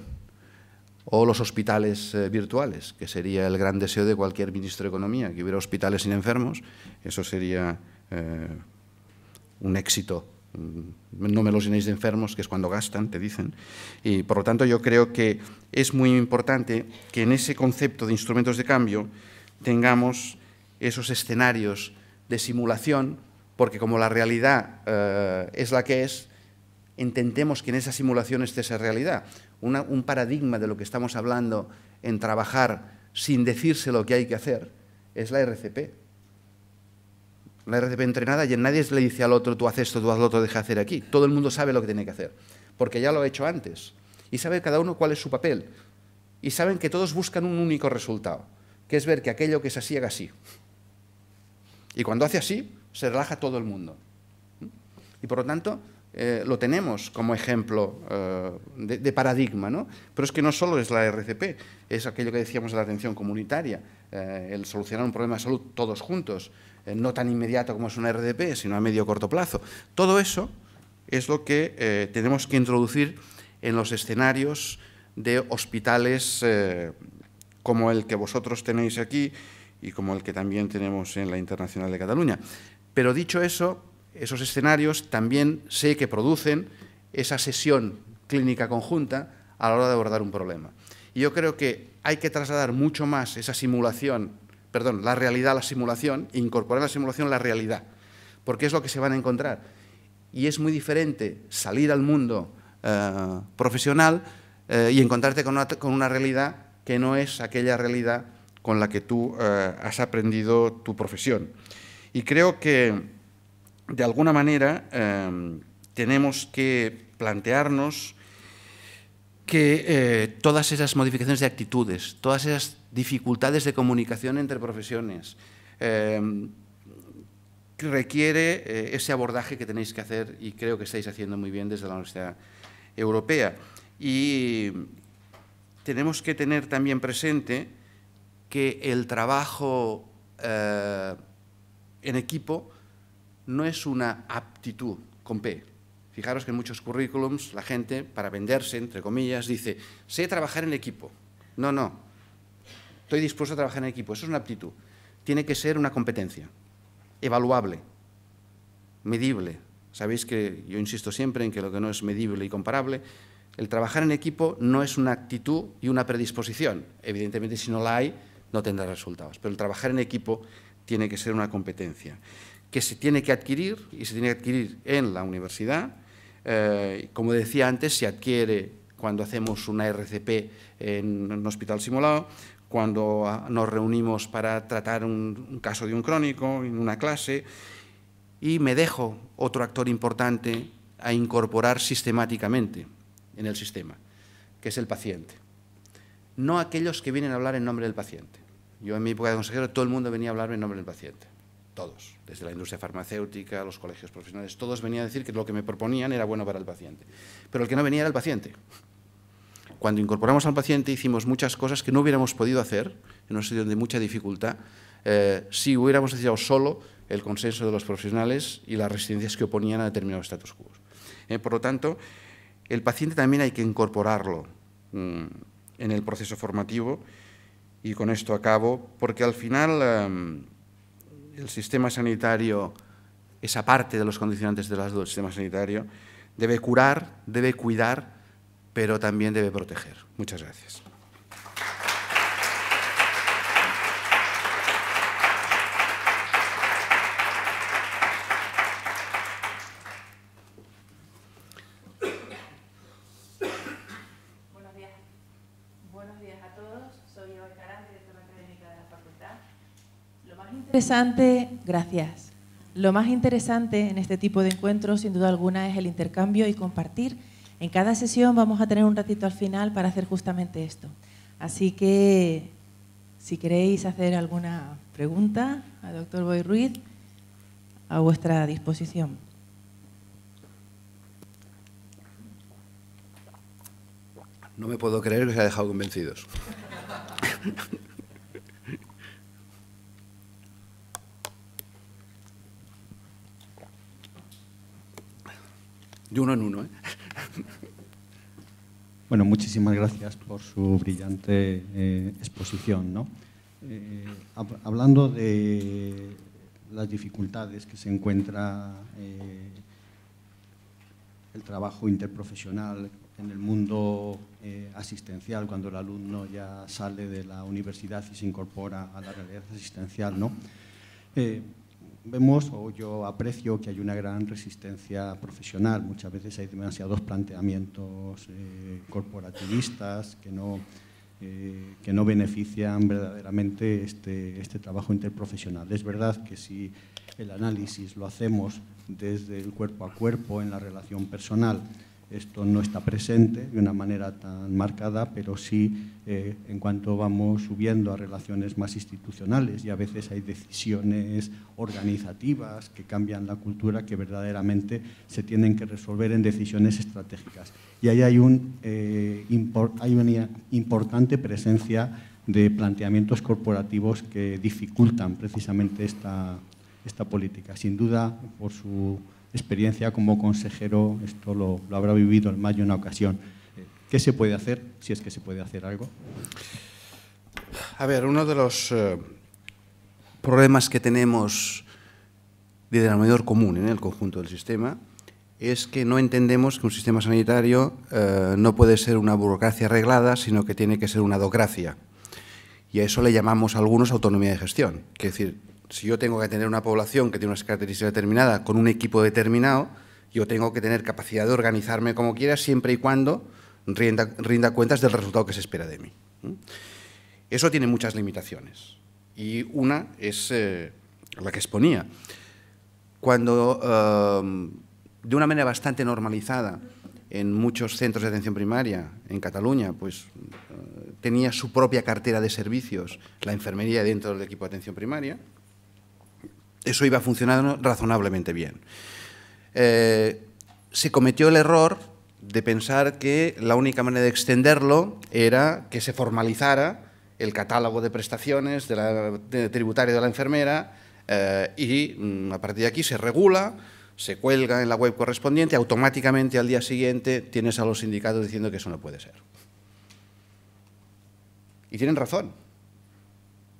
o los hospitales virtuales, que sería el gran deseo de cualquier ministro de Economía, que hubiera hospitales sin enfermos. Eso sería un éxito. No me los llenéis de enfermos, que es cuando gastan, te dicen. Y, por lo tanto, yo creo que es muy importante que en ese concepto de instrumentos de cambio tengamos esos escenarios de simulación, porque como la realidad es la que es, intentemos que en esa simulación esté esa realidad. Un paradigma de lo que estamos hablando en trabajar sin decirse lo que hay que hacer es la RCP. La RCP entrenada y nadie le dice al otro, tú haces esto, tú haz lo otro, deja de hacer aquí. Todo el mundo sabe lo que tiene que hacer, porque ya lo ha hecho antes. Y sabe cada uno cuál es su papel. Y saben que todos buscan un único resultado, que es ver que aquello que es así haga así. Y cuando hace así, se relaja todo el mundo. Y por lo tanto, lo tenemos como ejemplo de paradigma, ¿no? Pero es que no solo es la RCP, es aquello que decíamos de la atención comunitaria, el solucionar un problema de salud todos juntos, no tan inmediato como es una RCP, sino a medio o corto plazo. Todo eso es lo que tenemos que introducir en los escenarios de hospitales como el que vosotros tenéis aquí y como el que también tenemos en la Internacional de Cataluña. Pero dicho eso, esos escenarios también sé que producen esa sesión clínica conjunta a la hora de abordar un problema. Y yo creo que hay que trasladar mucho más esa simulación, perdón, la realidad a la simulación, e incorporar a la simulación la realidad, porque es lo que se van a encontrar. Y es muy diferente salir al mundo profesional y encontrarte con una realidad que no es aquella realidad con la que tú has aprendido tu profesión. Y creo que, de alguna manera, tenemos que plantearnos que todas esas modificaciones de actitudes, todas esas dificultades de comunicación entre profesiones, requiere ese abordaje que tenéis que hacer y creo que estáis haciendo muy bien desde la Universidad Europea. Y tenemos que tener también presente que el trabajo en equipo no es una aptitud con P. Fijaros que en muchos currículums la gente, para venderse, entre comillas, dice, sé trabajar en equipo. No, no, estoy dispuesto a trabajar en equipo. Eso es una aptitud. Tiene que ser una competencia, evaluable, medible. Sabéis que yo insisto siempre en que lo que no es medible y comparable, el trabajar en equipo no es una actitud y una predisposición. Evidentemente, si no la hay, no tendrá resultados. Pero el trabajar en equipo tiene que ser una competencia que se tiene que adquirir, y se tiene que adquirir en la universidad. Como decía antes, se adquiere cuando hacemos una RCP en un hospital simulado, cuando nos reunimos para tratar un caso de un crónico en una clase, y me dejo otro actor importante a incorporar sistemáticamente en el sistema, que es el paciente. No aquellos que vienen a hablar en nombre del paciente. Yo en mi época de consejero todo el mundo venía a hablarme en nombre del paciente. Todos, desde la industria farmacéutica, los colegios profesionales, todos venían a decir que lo que me proponían era bueno para el paciente. Pero el que no venía era el paciente. Cuando incorporamos al paciente hicimos muchas cosas que no hubiéramos podido hacer, en una situación de mucha dificultad, si hubiéramos necesitado solo el consenso de los profesionales y las resistencias que oponían a determinados status quo. Por lo tanto, el paciente también hay que incorporarlo en el proceso formativo, y con esto acabo, porque al final el sistema sanitario, esa parte de los condicionantes del sistema sanitario, debe curar, debe cuidar, pero también debe proteger. Muchas gracias. Buenos días a todos. Soy Eva Carán, directora académica de la facultad. Gracias. Lo más interesante en este tipo de encuentros, sin duda alguna, es el intercambio y compartir. En cada sesión vamos a tener un ratito al final para hacer justamente esto. Así que, si queréis hacer alguna pregunta al doctor Boi Ruiz, a vuestra disposición. No me puedo creer que se ha dejado convencidos. De uno en uno, ¿eh? Bueno, muchísimas gracias por su brillante exposición, ¿no? Hablando de las dificultades que se encuentra el trabajo interprofesional en el mundo asistencial, cuando el alumno ya sale de la universidad y se incorpora a la realidad asistencial, ¿no? Vemos, o yo aprecio, que hay una gran resistencia profesional. Muchas veces hay demasiados planteamientos corporativistas que no benefician verdaderamente este trabajo interprofesional. Es verdad que si el análisis lo hacemos desde el cuerpo a cuerpo, en la relación personal, esto no está presente de una manera tan marcada, pero sí en cuanto vamos subiendo a relaciones más institucionales, y a veces hay decisiones organizativas que cambian la cultura, que verdaderamente se tienen que resolver en decisiones estratégicas. Y ahí hay una importante presencia de planteamientos corporativos que dificultan precisamente esta política. Sin duda, por su experiencia como consejero, esto lo habrá vivido en más de una ocasión. ¿Qué se puede hacer, si es que se puede hacer algo? A ver, uno de los problemas que tenemos de denominador común en el conjunto del sistema es que no entendemos que un sistema sanitario no puede ser una burocracia arreglada, sino que tiene que ser una docracia. Y a eso le llamamos algunos autonomía de gestión. Es decir, si yo tengo que tener una población que tiene unas características determinadas con un equipo determinado, yo tengo que tener capacidad de organizarme como quiera, siempre y cuando rinda cuentas del resultado que se espera de mí. Eso tiene muchas limitaciones, y una es la que exponía. Cuando, de una manera bastante normalizada, en muchos centros de atención primaria, en Cataluña, pues tenía su propia cartera de servicios, la enfermería dentro del equipo de atención primaria, eso iba funcionando razonablemente bien. Se cometió el error de pensar que la única manera de extenderlo era que se formalizara el catálogo de prestaciones tributario de la enfermera y a partir de aquí se regula, se cuelga en la web correspondiente, automáticamente al día siguiente tienes a los sindicatos diciendo que eso no puede ser. Y tienen razón.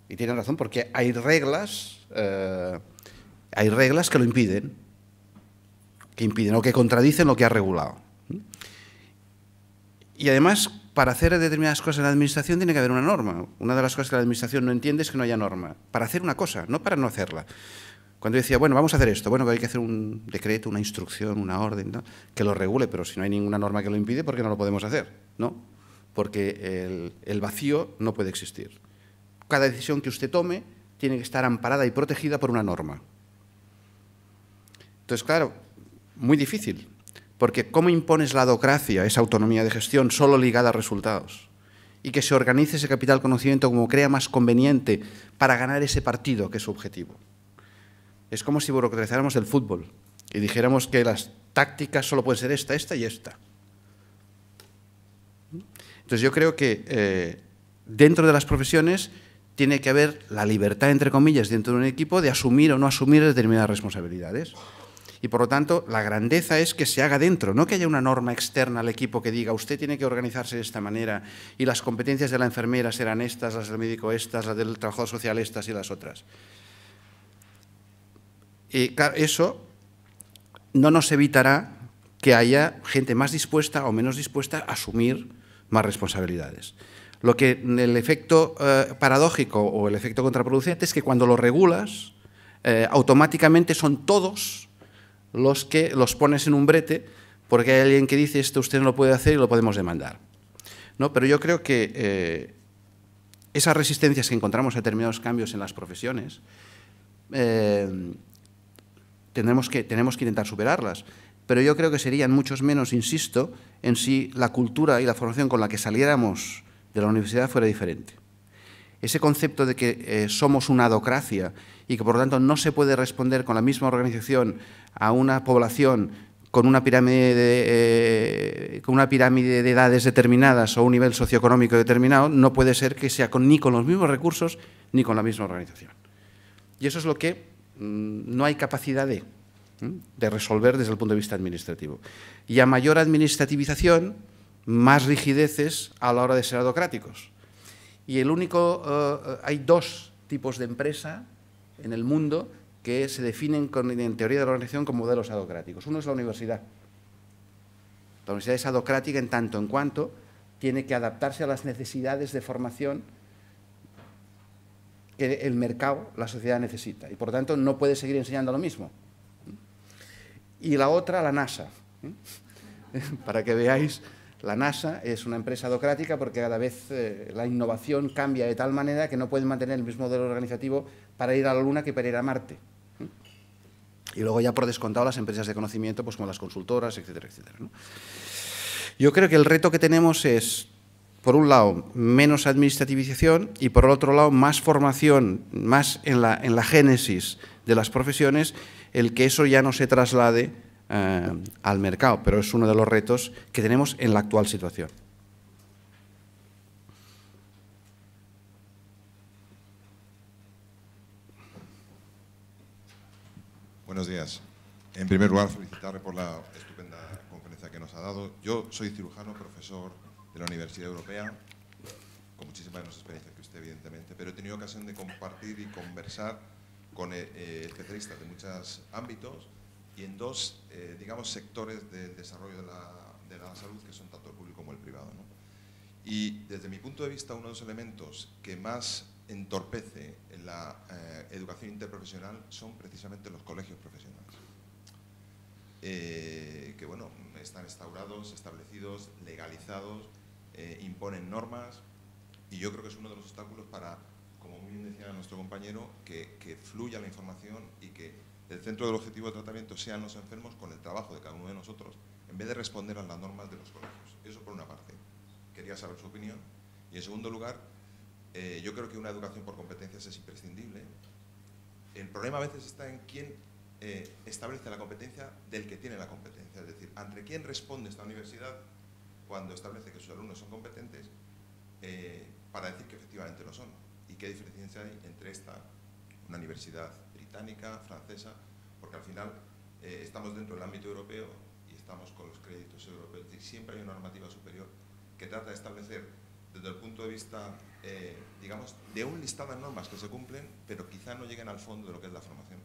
Y tienen razón porque hay reglas que lo impiden, o que contradicen lo que ha regulado. Y además, para hacer determinadas cosas en la administración tiene que haber una norma. Una de las cosas que la administración no entiende es que no haya norma. Para hacer una cosa, no para no hacerla. Cuando yo decía, bueno, vamos a hacer esto, bueno, hay que hacer un decreto, una instrucción, una orden, ¿no?, que lo regule, pero si no hay ninguna norma que lo impide, ¿por qué no lo podemos hacer? ¿No? Porque el vacío no puede existir. Cada decisión que usted tome tiene que estar amparada y protegida por una norma. Entonces, claro, muy difícil, porque ¿cómo impones la adocracia, esa autonomía de gestión solo ligada a resultados? Y que se organice ese capital conocimiento como crea más conveniente para ganar ese partido que es su objetivo. Es como si burocratizáramos el fútbol y dijéramos que las tácticas solo pueden ser esta, esta y esta. Entonces yo creo que dentro de las profesiones tiene que haber la libertad, entre comillas, dentro de un equipo de asumir o no asumir determinadas responsabilidades. Y por lo tanto, la grandeza es que se haga dentro, no que haya una norma externa al equipo que diga usted tiene que organizarse de esta manera y las competencias de la enfermera serán estas, las del médico estas, las del trabajador social estas y las otras. Y claro, eso no nos evitará que haya gente más dispuesta o menos dispuesta a asumir más responsabilidades. Lo que el efecto paradójico o el efecto contraproducente es que cuando lo regulas, automáticamente son todos los que los pones en un brete porque hay alguien que dice esto usted no lo puede hacer y lo podemos demandar, ¿no? Pero yo creo que esas resistencias que encontramos a determinados cambios en las profesiones tenemos que intentar superarlas. Pero yo creo que serían muchos menos, insisto, en si la cultura y la formación con la que saliéramos de la universidad fuera diferente. Ese concepto de que somos una adocracia y que por lo tanto no se puede responder con la misma organización a una población con una pirámide de edades determinadas o un nivel socioeconómico determinado, no puede ser que sea ni con los mismos recursos ni con la misma organización. Y eso es lo que no hay capacidad de resolver desde el punto de vista administrativo. Y a mayor administrativización, más rigideces a la hora de ser adocráticos. Y hay dos tipos de empresa en el mundo que se definen en teoría de la organización como modelos adocráticos. Uno es la universidad. La universidad es adocrática en tanto en cuanto tiene que adaptarse a las necesidades de formación que el mercado, la sociedad necesita. Y por lo tanto no puede seguir enseñando lo mismo. Y la otra, la NASA. Para que veáis, la NASA es una empresa adocrática porque cada vez la innovación cambia de tal manera que no pueden mantener el mismo modelo organizativo para ir a la Luna que para ir a Marte. Y luego ya por descontado las empresas de conocimiento, pues como las consultoras, etcétera, etcétera, ¿no? Yo creo que el reto que tenemos es, por un lado, menos administrativización y por el otro lado, más formación, más en la génesis de las profesiones, el que eso ya no se traslade al mercado, pero es uno de los retos que tenemos en la actual situación. Buenos días. En primer lugar, felicitarle por la estupenda conferencia que nos ha dado. Yo soy cirujano, profesor de la Universidad Europea, con muchísima menos experiencia que usted, evidentemente, pero he tenido ocasión de compartir y conversar con especialistas de muchos ámbitos y en dos, digamos, sectores del desarrollo de la salud, que son tanto el público como el privado, ¿no? Y desde mi punto de vista, uno de los elementos que más entorpece en la educación interprofesional son precisamente los colegios profesionales, que bueno, están instaurados, establecidos, legalizados, imponen normas, y yo creo que es uno de los obstáculos para, como muy bien decía nuestro compañero, que fluya la información y que el centro del objetivo de tratamiento sean los enfermos con el trabajo de cada uno de nosotros, en vez de responder a las normas de los colegios. Eso por una parte. Quería saber su opinión. Y en segundo lugar, yo creo que una educación por competencias es imprescindible. El problema a veces está en quién establece la competencia del que tiene la competencia. Es decir, ante quién responde esta universidad cuando establece que sus alumnos son competentes para decir que efectivamente lo son. ¿Y qué diferencia hay entre una universidad británica, francesa? Porque al final estamos dentro del ámbito europeo y estamos con los créditos europeos. Es decir, siempre hay una normativa superior que trata de establecer desde el punto de vista, digamos, de un listado de normas que se cumplen, pero quizá no lleguen al fondo de lo que es la formación.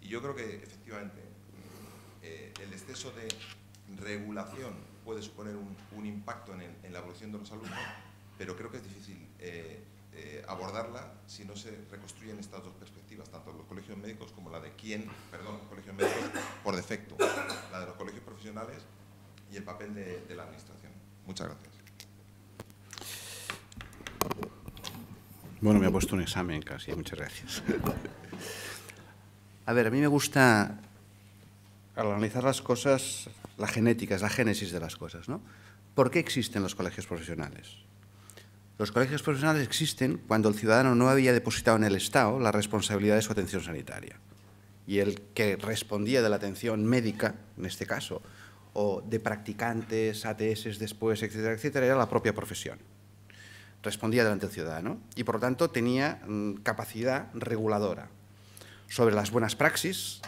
Y yo creo que, efectivamente, el exceso de regulación puede suponer un impacto en la evolución de los alumnos, pero creo que es difícil abordarla si no se reconstruyen estas dos perspectivas, tanto los colegios médicos como la de colegios médicos por defecto, la de los colegios profesionales y el papel de la administración. Muchas gracias. Bueno, me ha puesto un examen casi, muchas gracias. A ver, a mí me gusta, al analizar las cosas, la genética, es la génesis de las cosas, ¿no? ¿Por qué existen los colegios profesionales? Los colegios profesionales existen cuando el ciudadano no había depositado en el Estado la responsabilidad de su atención sanitaria. Y el que respondía de la atención médica, en este caso, o de practicantes, ATS después, etcétera, etcétera, era la propia profesión. Respondía delante del ciudadano y, por lo tanto, tenía capacidad reguladora sobre las buenas praxis,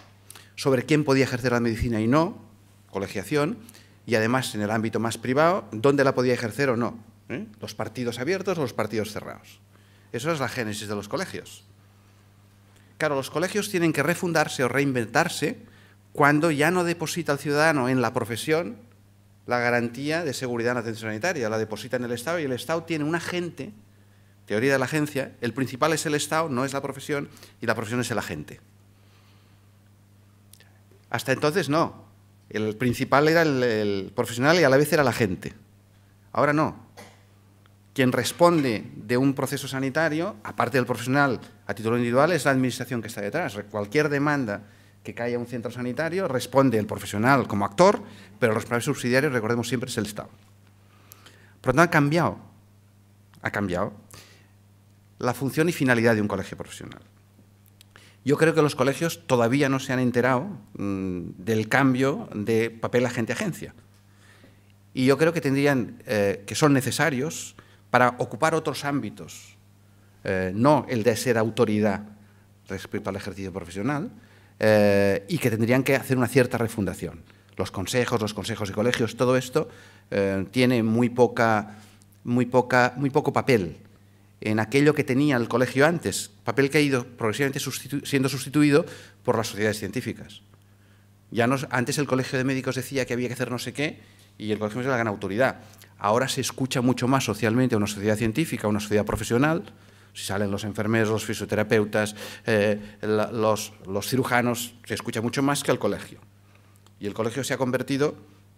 sobre quién podía ejercer la medicina y no, colegiación, y además en el ámbito más privado, dónde la podía ejercer o no, los partidos abiertos o los partidos cerrados. Eso es la génesis de los colegios. Claro, los colegios tienen que refundarse o reinventarse cuando ya no deposita el ciudadano en la profesión la garantía de seguridad en la atención sanitaria, la deposita en el Estado y el Estado tiene un agente, teoría de la agencia, el principal es el Estado, no es la profesión, y la profesión es el agente. Hasta entonces no, el principal era el profesional y a la vez era el agente. Ahora no. Quien responde de un proceso sanitario, aparte del profesional a título individual, es la administración que está detrás. Cualquier demanda que cae a un centro sanitario responde el profesional como actor, pero el responsable subsidiario, recordemos siempre, es el Estado. Por lo tanto, ha cambiado la función y finalidad de un colegio profesional. Yo creo que los colegios todavía no se han enterado del cambio de papel agente-agencia. Y yo creo que que son necesarios para ocupar otros ámbitos, no el de ser autoridad respecto al ejercicio profesional, y que tendrían que hacer una cierta refundación. Los consejos y colegios, todo esto tiene muy poco papel en aquello que tenía el colegio antes, papel que ha ido progresivamente siendo sustituido por las sociedades científicas. Antes el colegio de médicos decía que había que hacer no sé qué y el colegio era la gran autoridad. Ahora se escucha mucho más socialmente a una sociedad científica, a una sociedad profesional. Si salen los enfermeros, los fisioterapeutas, los cirujanos, se escucha mucho más que al colegio. Y el colegio se ha convertido,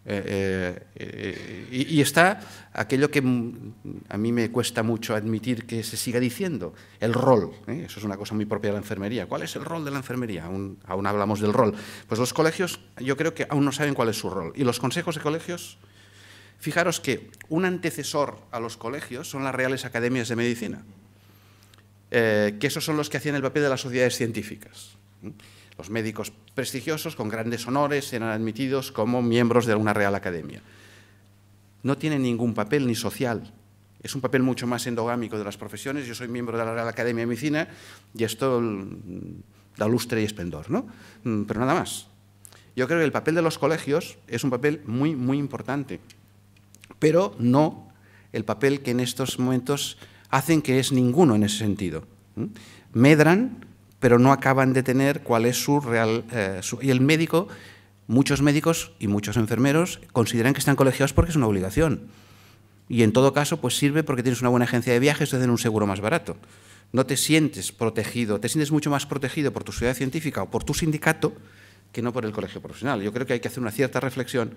y está aquello que a mí me cuesta mucho admitir que se siga diciendo, el rol. Eso es una cosa muy propia de la enfermería. ¿Cuál es el rol de la enfermería? Aún hablamos del rol. Pues los colegios yo creo que aún no saben cuál es su rol. Y los consejos de colegios, fijaros que un antecesor a los colegios son las Reales Academias de Medicina. Que esos son los que hacían el papel de las sociedades científicas. Los médicos prestigiosos, con grandes honores, eran admitidos como miembros de una Real Academia. No tienen ningún papel ni social. Es un papel mucho más endogámico de las profesiones. Yo soy miembro de la Real Academia de Medicina y esto da lustre y esplendor, ¿no? Pero nada más. Yo creo que el papel de los colegios es un papel muy, muy importante, pero no el papel que en estos momentos hacen, que es ninguno en ese sentido. Medran, pero no acaban de tener cuál es su real... y el médico, muchos médicos y muchos enfermeros consideran que están colegiados porque es una obligación. Y en todo caso, pues sirve porque tienes una buena agencia de viajes, te hacen un seguro más barato. No te sientes protegido, te sientes mucho más protegido por tu sociedad científica o por tu sindicato que no por el colegio profesional. Yo creo que hay que hacer una cierta reflexión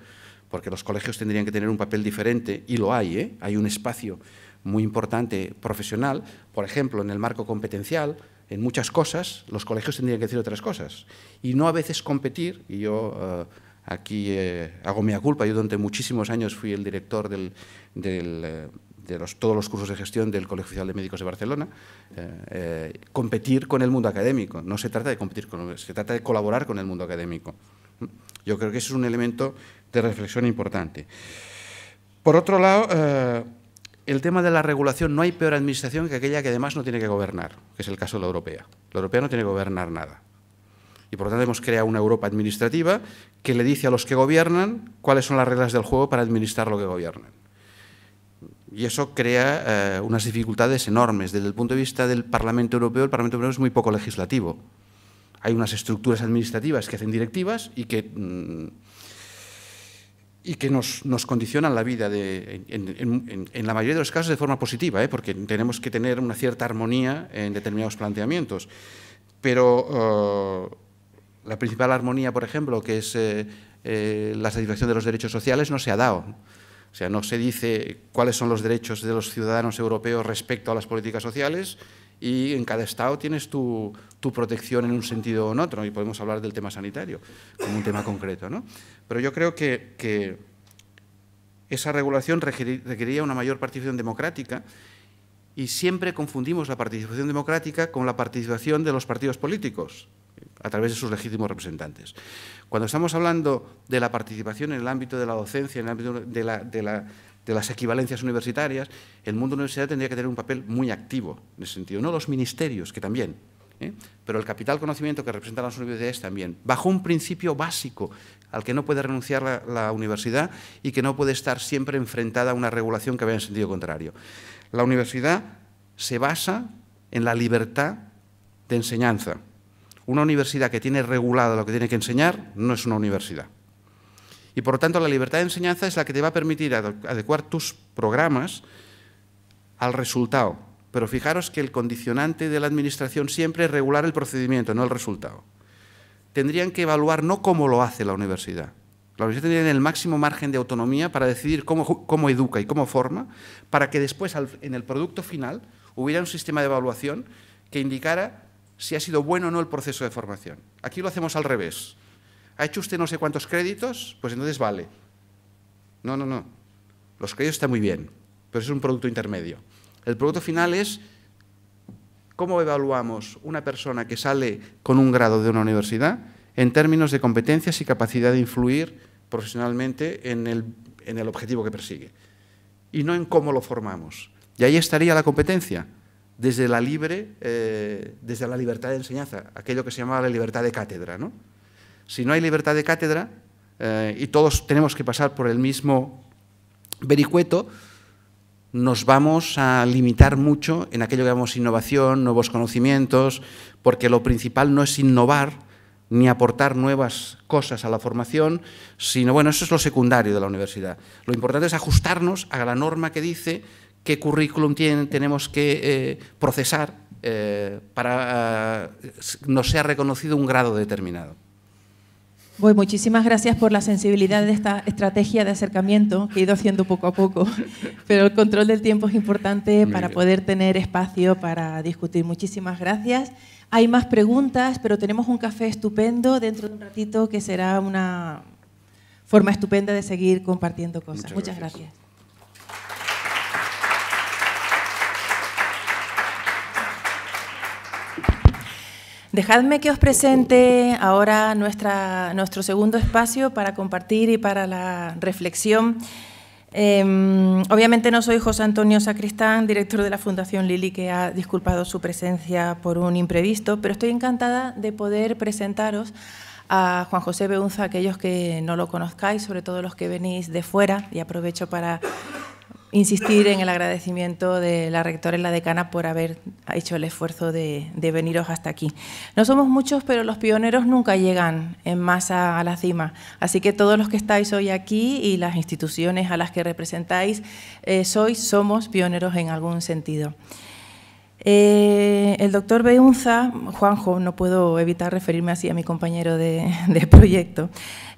porque los colegios tendrían que tener un papel diferente, y lo hay, hay un espacio muy importante profesional, por ejemplo, en el marco competencial, en muchas cosas, los colegios tendrían que decir otras cosas. Y no a veces competir, y yo aquí hago mea culpa, yo durante muchísimos años fui el director de todos los cursos de gestión del Colegio Oficial de Médicos de Barcelona, competir con el mundo académico. No se trata de competir se trata de colaborar con el mundo académico. Yo creo que ese es un elemento de reflexión importante. Por otro lado, el tema de la regulación, no hay peor administración que aquella que además no tiene que gobernar, que es el caso de la europea. La europea no tiene que gobernar nada. Y por lo tanto hemos creado una Europa administrativa que le dice a los que gobiernan cuáles son las reglas del juego para administrar lo que gobiernan. Y eso crea unas dificultades enormes. Desde el punto de vista del Parlamento Europeo, el Parlamento Europeo es muy poco legislativo. Hay unas estructuras administrativas que hacen directivas y que nos condicionan la vida en la mayoría de los casos de forma positiva, porque tenemos que tener una cierta armonía en determinados planteamientos. Pero la principal armonía, por ejemplo, que es la satisfacción de los derechos sociales, no se ha dado. O sea, no se dice cuáles son los derechos de los ciudadanos europeos respecto a las políticas sociales, y en cada Estado tienes tu protección en un sentido o en otro, y podemos hablar del tema sanitario como un tema concreto, ¿no? Pero yo creo que esa regulación requeriría una mayor participación democrática, y siempre confundimos la participación democrática con la participación de los partidos políticos a través de sus legítimos representantes. Cuando estamos hablando de la participación en el ámbito de la docencia, en el ámbito de las equivalencias universitarias, el mundo universitario tendría que tener un papel muy activo en ese sentido, no los ministerios, que también, pero el capital conocimiento que representan las universidades también, bajo un principio básico al que no puede renunciar la universidad y que no puede estar siempre enfrentada a una regulación que vaya en sentido contrario. La universidad se basa en la libertad de enseñanza. Una universidad que tiene regulado lo que tiene que enseñar no es una universidad. Y, por lo tanto, la libertad de enseñanza es la que te va a permitir adecuar tus programas al resultado. Pero fijaros que el condicionante de la administración siempre es regular el procedimiento, no el resultado. Tendrían que evaluar no cómo lo hace la universidad. La universidad tendría el máximo margen de autonomía para decidir cómo educa y cómo forma, para que después, en el producto final, hubiera un sistema de evaluación que indicara si ha sido bueno o no el proceso de formación. Aquí lo hacemos al revés. ¿Ha hecho usted no sé cuántos créditos? Pues entonces vale. No, no, no. Los créditos están muy bien, pero es un producto intermedio. El producto final es cómo evaluamos una persona que sale con un grado de una universidad en términos de competencias y capacidad de influir profesionalmente en el objetivo que persigue. Y no en cómo lo formamos. Y ahí estaría la competencia, desde la libertad de enseñanza, aquello que se llamaba la libertad de cátedra, ¿no? Si no hay libertad de cátedra y todos tenemos que pasar por el mismo vericueto, nos vamos a limitar mucho en aquello que llamamos innovación, nuevos conocimientos, porque lo principal no es innovar ni aportar nuevas cosas a la formación, sino, bueno, eso es lo secundario de la universidad. Lo importante es ajustarnos a la norma que dice qué currículum tenemos que procesar para no sea reconocido un grado determinado. Pues muchísimas gracias por la sensibilidad de esta estrategia de acercamiento que he ido haciendo poco a poco, pero el control del tiempo es importante para poder tener espacio para discutir. Muchísimas gracias. Hay más preguntas, pero tenemos un café estupendo dentro de un ratito que será una forma estupenda de seguir compartiendo cosas. Muchas gracias. Dejadme que os presente ahora nuestro segundo espacio para compartir y para la reflexión. Obviamente no soy José Antonio Sacristán, director de la Fundación Lili, que ha disculpado su presencia por un imprevisto, pero estoy encantada de poder presentaros a Juan José Beunza, aquellos que no lo conozcáis, sobre todo los que venís de fuera, y aprovecho para insistir en el agradecimiento de la rectora y la decana por haber hecho el esfuerzo de veniros hasta aquí. No somos muchos, pero los pioneros nunca llegan en masa a la cima. Así que todos los que estáis hoy aquí y las instituciones a las que representáis, somos pioneros en algún sentido. El doctor Beunza, Juanjo, no puedo evitar referirme así a mi compañero de proyecto,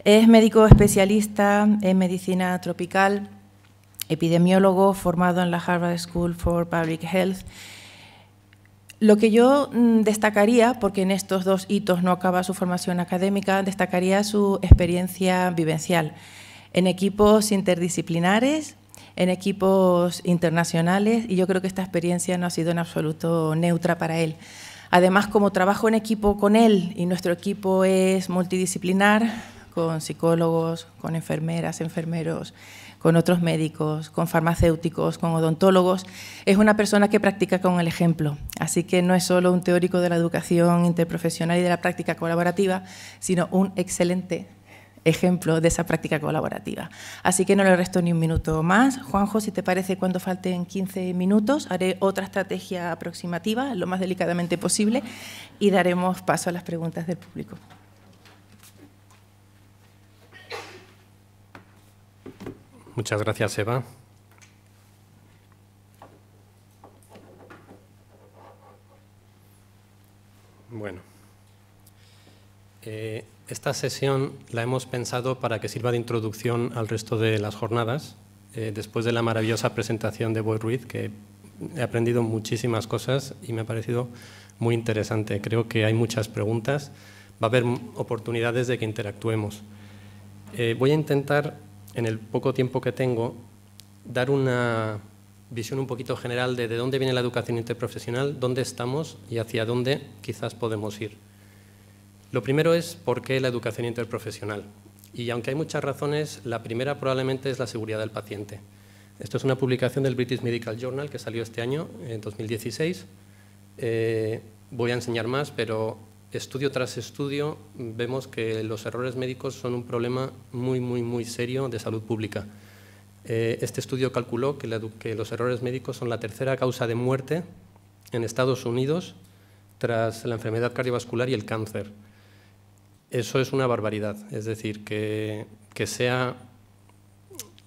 es médico especialista en medicina tropical, epidemiólogo formado en la Harvard School for Public Health. Lo que yo destacaría, porque en estos dos hitos no acaba su formación académica, destacaría su experiencia vivencial en equipos interdisciplinares, en equipos internacionales, y yo creo que esta experiencia no ha sido en absoluto neutra para él. Además, como trabajo en equipo con él, y nuestro equipo es multidisciplinar, con psicólogos, con enfermeras, enfermeros, con otros médicos, con farmacéuticos, con odontólogos. Es una persona que practica con el ejemplo, así que no es solo un teórico de la educación interprofesional y de la práctica colaborativa, sino un excelente ejemplo de esa práctica colaborativa. Así que no le resto ni un minuto más. Juanjo, si te parece, cuando falten 15 minutos, haré otra estrategia aproximativa, lo más delicadamente posible, y daremos paso a las preguntas del público. Muchas gracias, Eva. Bueno, esta sesión la hemos pensado para que sirva de introducción al resto de las jornadas, después de la maravillosa presentación de Boy Ruiz, que he aprendido muchísimas cosas y me ha parecido muy interesante. Creo que hay muchas preguntas, va a haber oportunidades de que interactuemos. Voy a intentar, en el poco tiempo que tengo, dar una visión un poquito general de dónde viene la educación interprofesional, dónde estamos y hacia dónde quizás podemos ir. Lo primero es por qué la educación interprofesional. Y aunque hay muchas razones, la primera probablemente es la seguridad del paciente. Esto es una publicación del British Medical Journal que salió este año, en 2016. Voy a enseñar más, pero estudio tras estudio vemos que los errores médicos son un problema muy serio de salud pública. Este estudio calculó que los errores médicos son la tercera causa de muerte en Estados Unidos tras la enfermedad cardiovascular y el cáncer. Eso es una barbaridad, es decir, que sea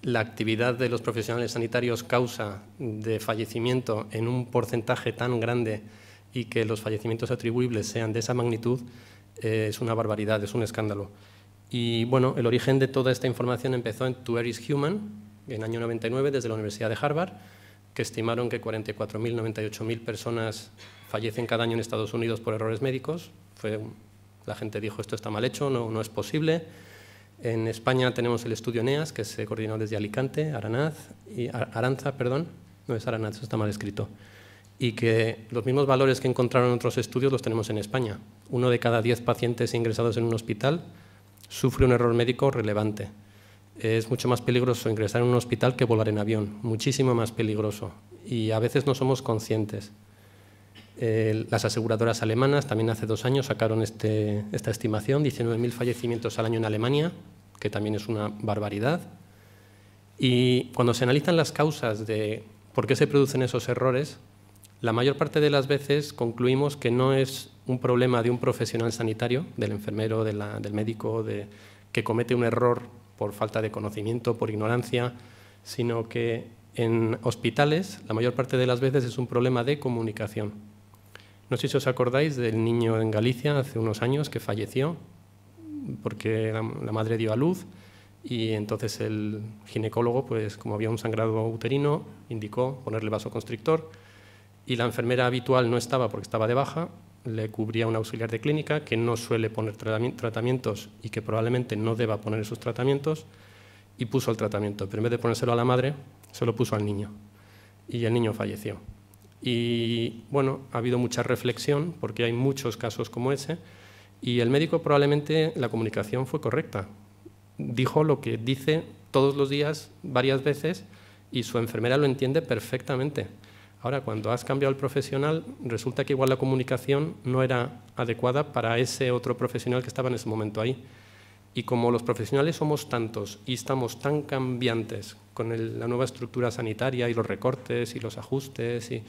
la actividad de los profesionales sanitarios causa de fallecimiento en un porcentaje tan grande y que los fallecimientos atribuibles sean de esa magnitud, es una barbaridad, es un escándalo. Y bueno, el origen de toda esta información empezó en To Err is Human, en el año 99, desde la Universidad de Harvard, que estimaron que 44.000, 98.000 personas fallecen cada año en Estados Unidos por errores médicos. La gente dijo, esto está mal hecho, no es posible. En España tenemos el estudio NEAS, que se coordinó desde Alicante, Aranza, no es Aranaz, eso está mal escrito. Y que los mismos valores que encontraron en otros estudios los tenemos en España. 1 de cada 10 pacientes ingresados en un hospital sufre un error médico relevante. Es mucho más peligroso ingresar en un hospital que volar en avión, muchísimo más peligroso. Y a veces no somos conscientes. Las aseguradoras alemanas también hace 2 años sacaron esta estimación, 19.000 fallecimientos al año en Alemania, que también es una barbaridad. Y cuando se analizan las causas de por qué se producen esos errores, la mayor parte de las veces concluimos que no es un problema de un profesional sanitario, del enfermero, del médico, que comete un error por falta de conocimiento, por ignorancia, sino que en hospitales la mayor parte de las veces es un problema de comunicación. No sé si os acordáis del niño en Galicia hace unos años que falleció porque la madre dio a luz y entonces el ginecólogo, pues como había un sangrado uterino, indicó ponerle vasoconstrictor y la enfermera habitual no estaba porque estaba de baja, le cubría un auxiliar de clínica que no suele poner tratamientos y que probablemente no deba poner esos tratamientos y puso el tratamiento, pero en vez de ponérselo a la madre, se lo puso al niño y el niño falleció. Y bueno, ha habido mucha reflexión porque hay muchos casos como ese y el médico probablemente la comunicación fue correcta. Dijo lo que dice todos los días, varias veces, y su enfermera lo entiende perfectamente. Ahora, cuando has cambiado el profesional, resulta que igual la comunicación no era adecuada para ese otro profesional que estaba en ese momento ahí. Y como los profesionales somos tantos y estamos tan cambiantes con la nueva estructura sanitaria y los recortes y los ajustes, y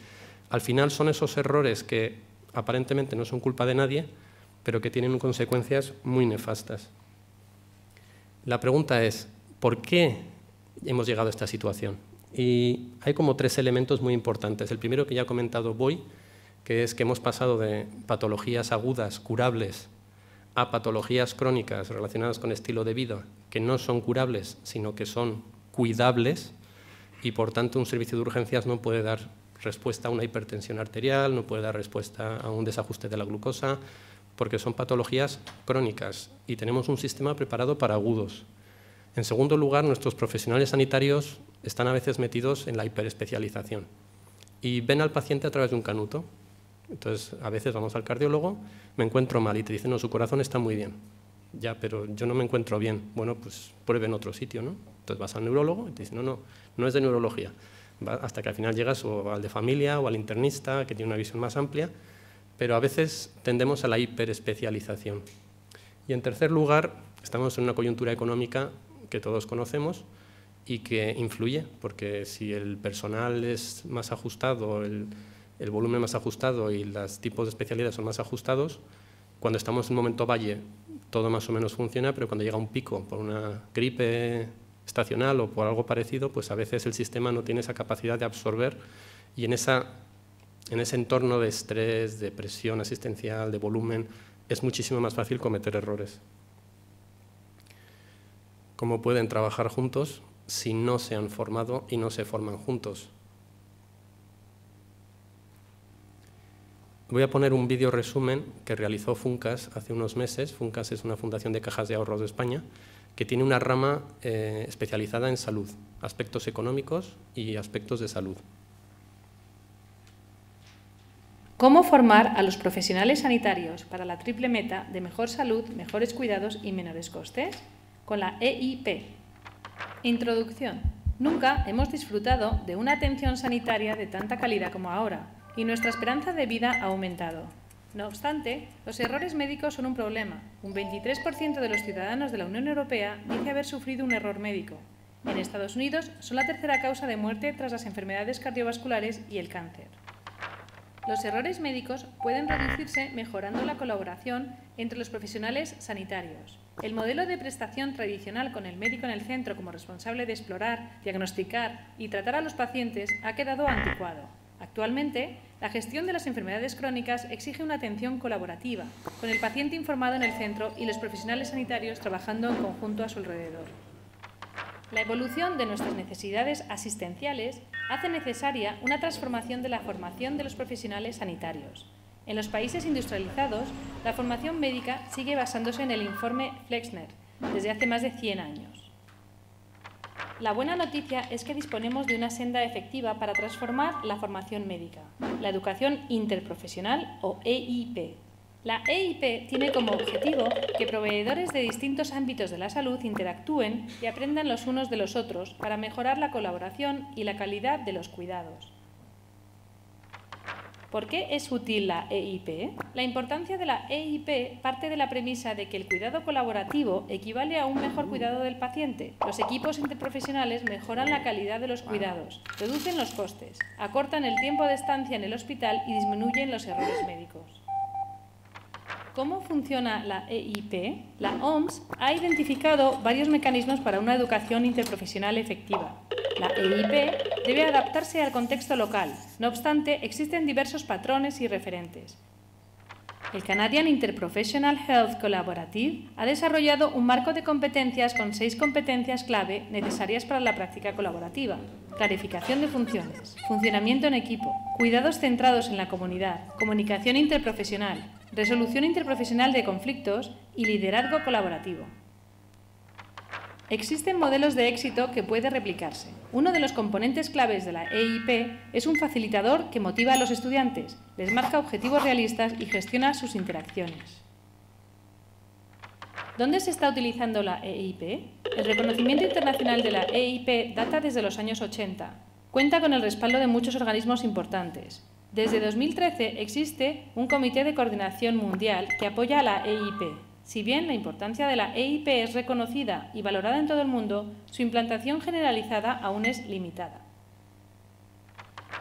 al final son esos errores que aparentemente no son culpa de nadie, pero que tienen consecuencias muy nefastas. La pregunta es, ¿por qué hemos llegado a esta situación? Y hay como 3 elementos muy importantes. El primero que ya ha comentado Boy, que es que hemos pasado de patologías agudas, curables, a patologías crónicas relacionadas con estilo de vida, que no son curables, sino que son cuidables, y por tanto un servicio de urgencias no puede dar respuesta a una hipertensión arterial, no puede dar respuesta a un desajuste de la glucosa, porque son patologías crónicas y tenemos un sistema preparado para agudos. En segundo lugar, nuestros profesionales sanitarios están a veces metidos en la hiperespecialización y ven al paciente a través de un canuto. Entonces, a veces vamos al cardiólogo, me encuentro mal y te dicen, no, su corazón está muy bien. Ya, pero yo no me encuentro bien. Bueno, pues pruebe en otro sitio, ¿no? Entonces vas al neurólogo y te dice, no, no es de neurología. Hasta que al final llegas o al de familia o al internista, que tiene una visión más amplia, pero a veces tendemos a la hiperespecialización. Y en tercer lugar, estamos en una coyuntura económica que todos conocemos y que influye, porque si el personal es más ajustado, el volumen más ajustado y los tipos de especialidades son más ajustados, cuando estamos en un momento valle todo más o menos funciona, pero cuando llega un pico por una gripe estacional o por algo parecido, pues a veces el sistema no tiene esa capacidad de absorber y en ese entorno de estrés, de presión asistencial, de volumen, es muchísimo más fácil cometer errores. ¿Cómo pueden trabajar juntos si no se han formado y no se forman juntos? Voy a poner un vídeo resumen que realizó FUNCAS hace unos meses. FUNCAS es una fundación de cajas de ahorros de España que tiene una rama especializada en salud, aspectos económicos y aspectos de salud. ¿Cómo formar a los profesionales sanitarios para la triple meta de mejor salud, mejores cuidados y menores costes? Con la EIP. Introducción. Nunca hemos disfrutado de una atención sanitaria de tanta calidad como ahora, y nuestra esperanza de vida ha aumentado. No obstante, los errores médicos son un problema. Un 23% de los ciudadanos de la Unión Europea dice haber sufrido un error médico. En Estados Unidos son la tercera causa de muerte tras las enfermedades cardiovasculares y el cáncer. Los errores médicos pueden reducirse mejorando la colaboración entre los profesionales sanitarios. El modelo de prestación tradicional con el médico en el centro como responsable de explorar, diagnosticar y tratar a los pacientes ha quedado anticuado. Actualmente, la gestión de las enfermedades crónicas exige una atención colaborativa, con el paciente informado en el centro y los profesionales sanitarios trabajando en conjunto a su alrededor. La evolución de nuestras necesidades asistenciales hace necesaria una transformación de la formación de los profesionales sanitarios. En los países industrializados, la formación médica sigue basándose en el informe Flexner desde hace más de 100 años. La buena noticia es que disponemos de una senda efectiva para transformar la formación médica, la educación interprofesional o EIP. La EIP tiene como objetivo que proveedores de distintos ámbitos de la salud interactúen y aprendan los unos de los otros para mejorar la colaboración y la calidad de los cuidados. ¿Por qué es útil la EIP? La importancia de la EIP parte de la premisa de que el cuidado colaborativo equivale a un mejor cuidado del paciente. Los equipos interprofesionales mejoran la calidad de los cuidados, reducen los costes, acortan el tiempo de estancia en el hospital y disminuyen los errores médicos. ¿Cómo funciona la EIP? La OMS ha identificado varios mecanismos para una educación interprofesional efectiva. La EIP debe adaptarse al contexto local. No obstante, existen diversos patrones y referentes. El Canadian Interprofessional Health Collaborative ha desarrollado un marco de competencias con 6 competencias clave necesarias para la práctica colaborativa: clarificación de funciones, funcionamiento en equipo, cuidados centrados en la comunidad, comunicación interprofesional, resolución interprofesional de conflictos y liderazgo colaborativo. Existen modelos de éxito que puede replicarse. Uno de los componentes claves de la EIP es un facilitador que motiva a los estudiantes, les marca objetivos realistas y gestiona sus interacciones. ¿Dónde se está utilizando la EIP? El reconocimiento internacional de la EIP data desde los años 80. Cuenta con el respaldo de muchos organismos importantes. Desde 2013 existe un Comité de Coordinación Mundial que apoya a la EIP. Si bien la importancia de la EIP es reconocida y valorada en todo el mundo, su implantación generalizada aún es limitada.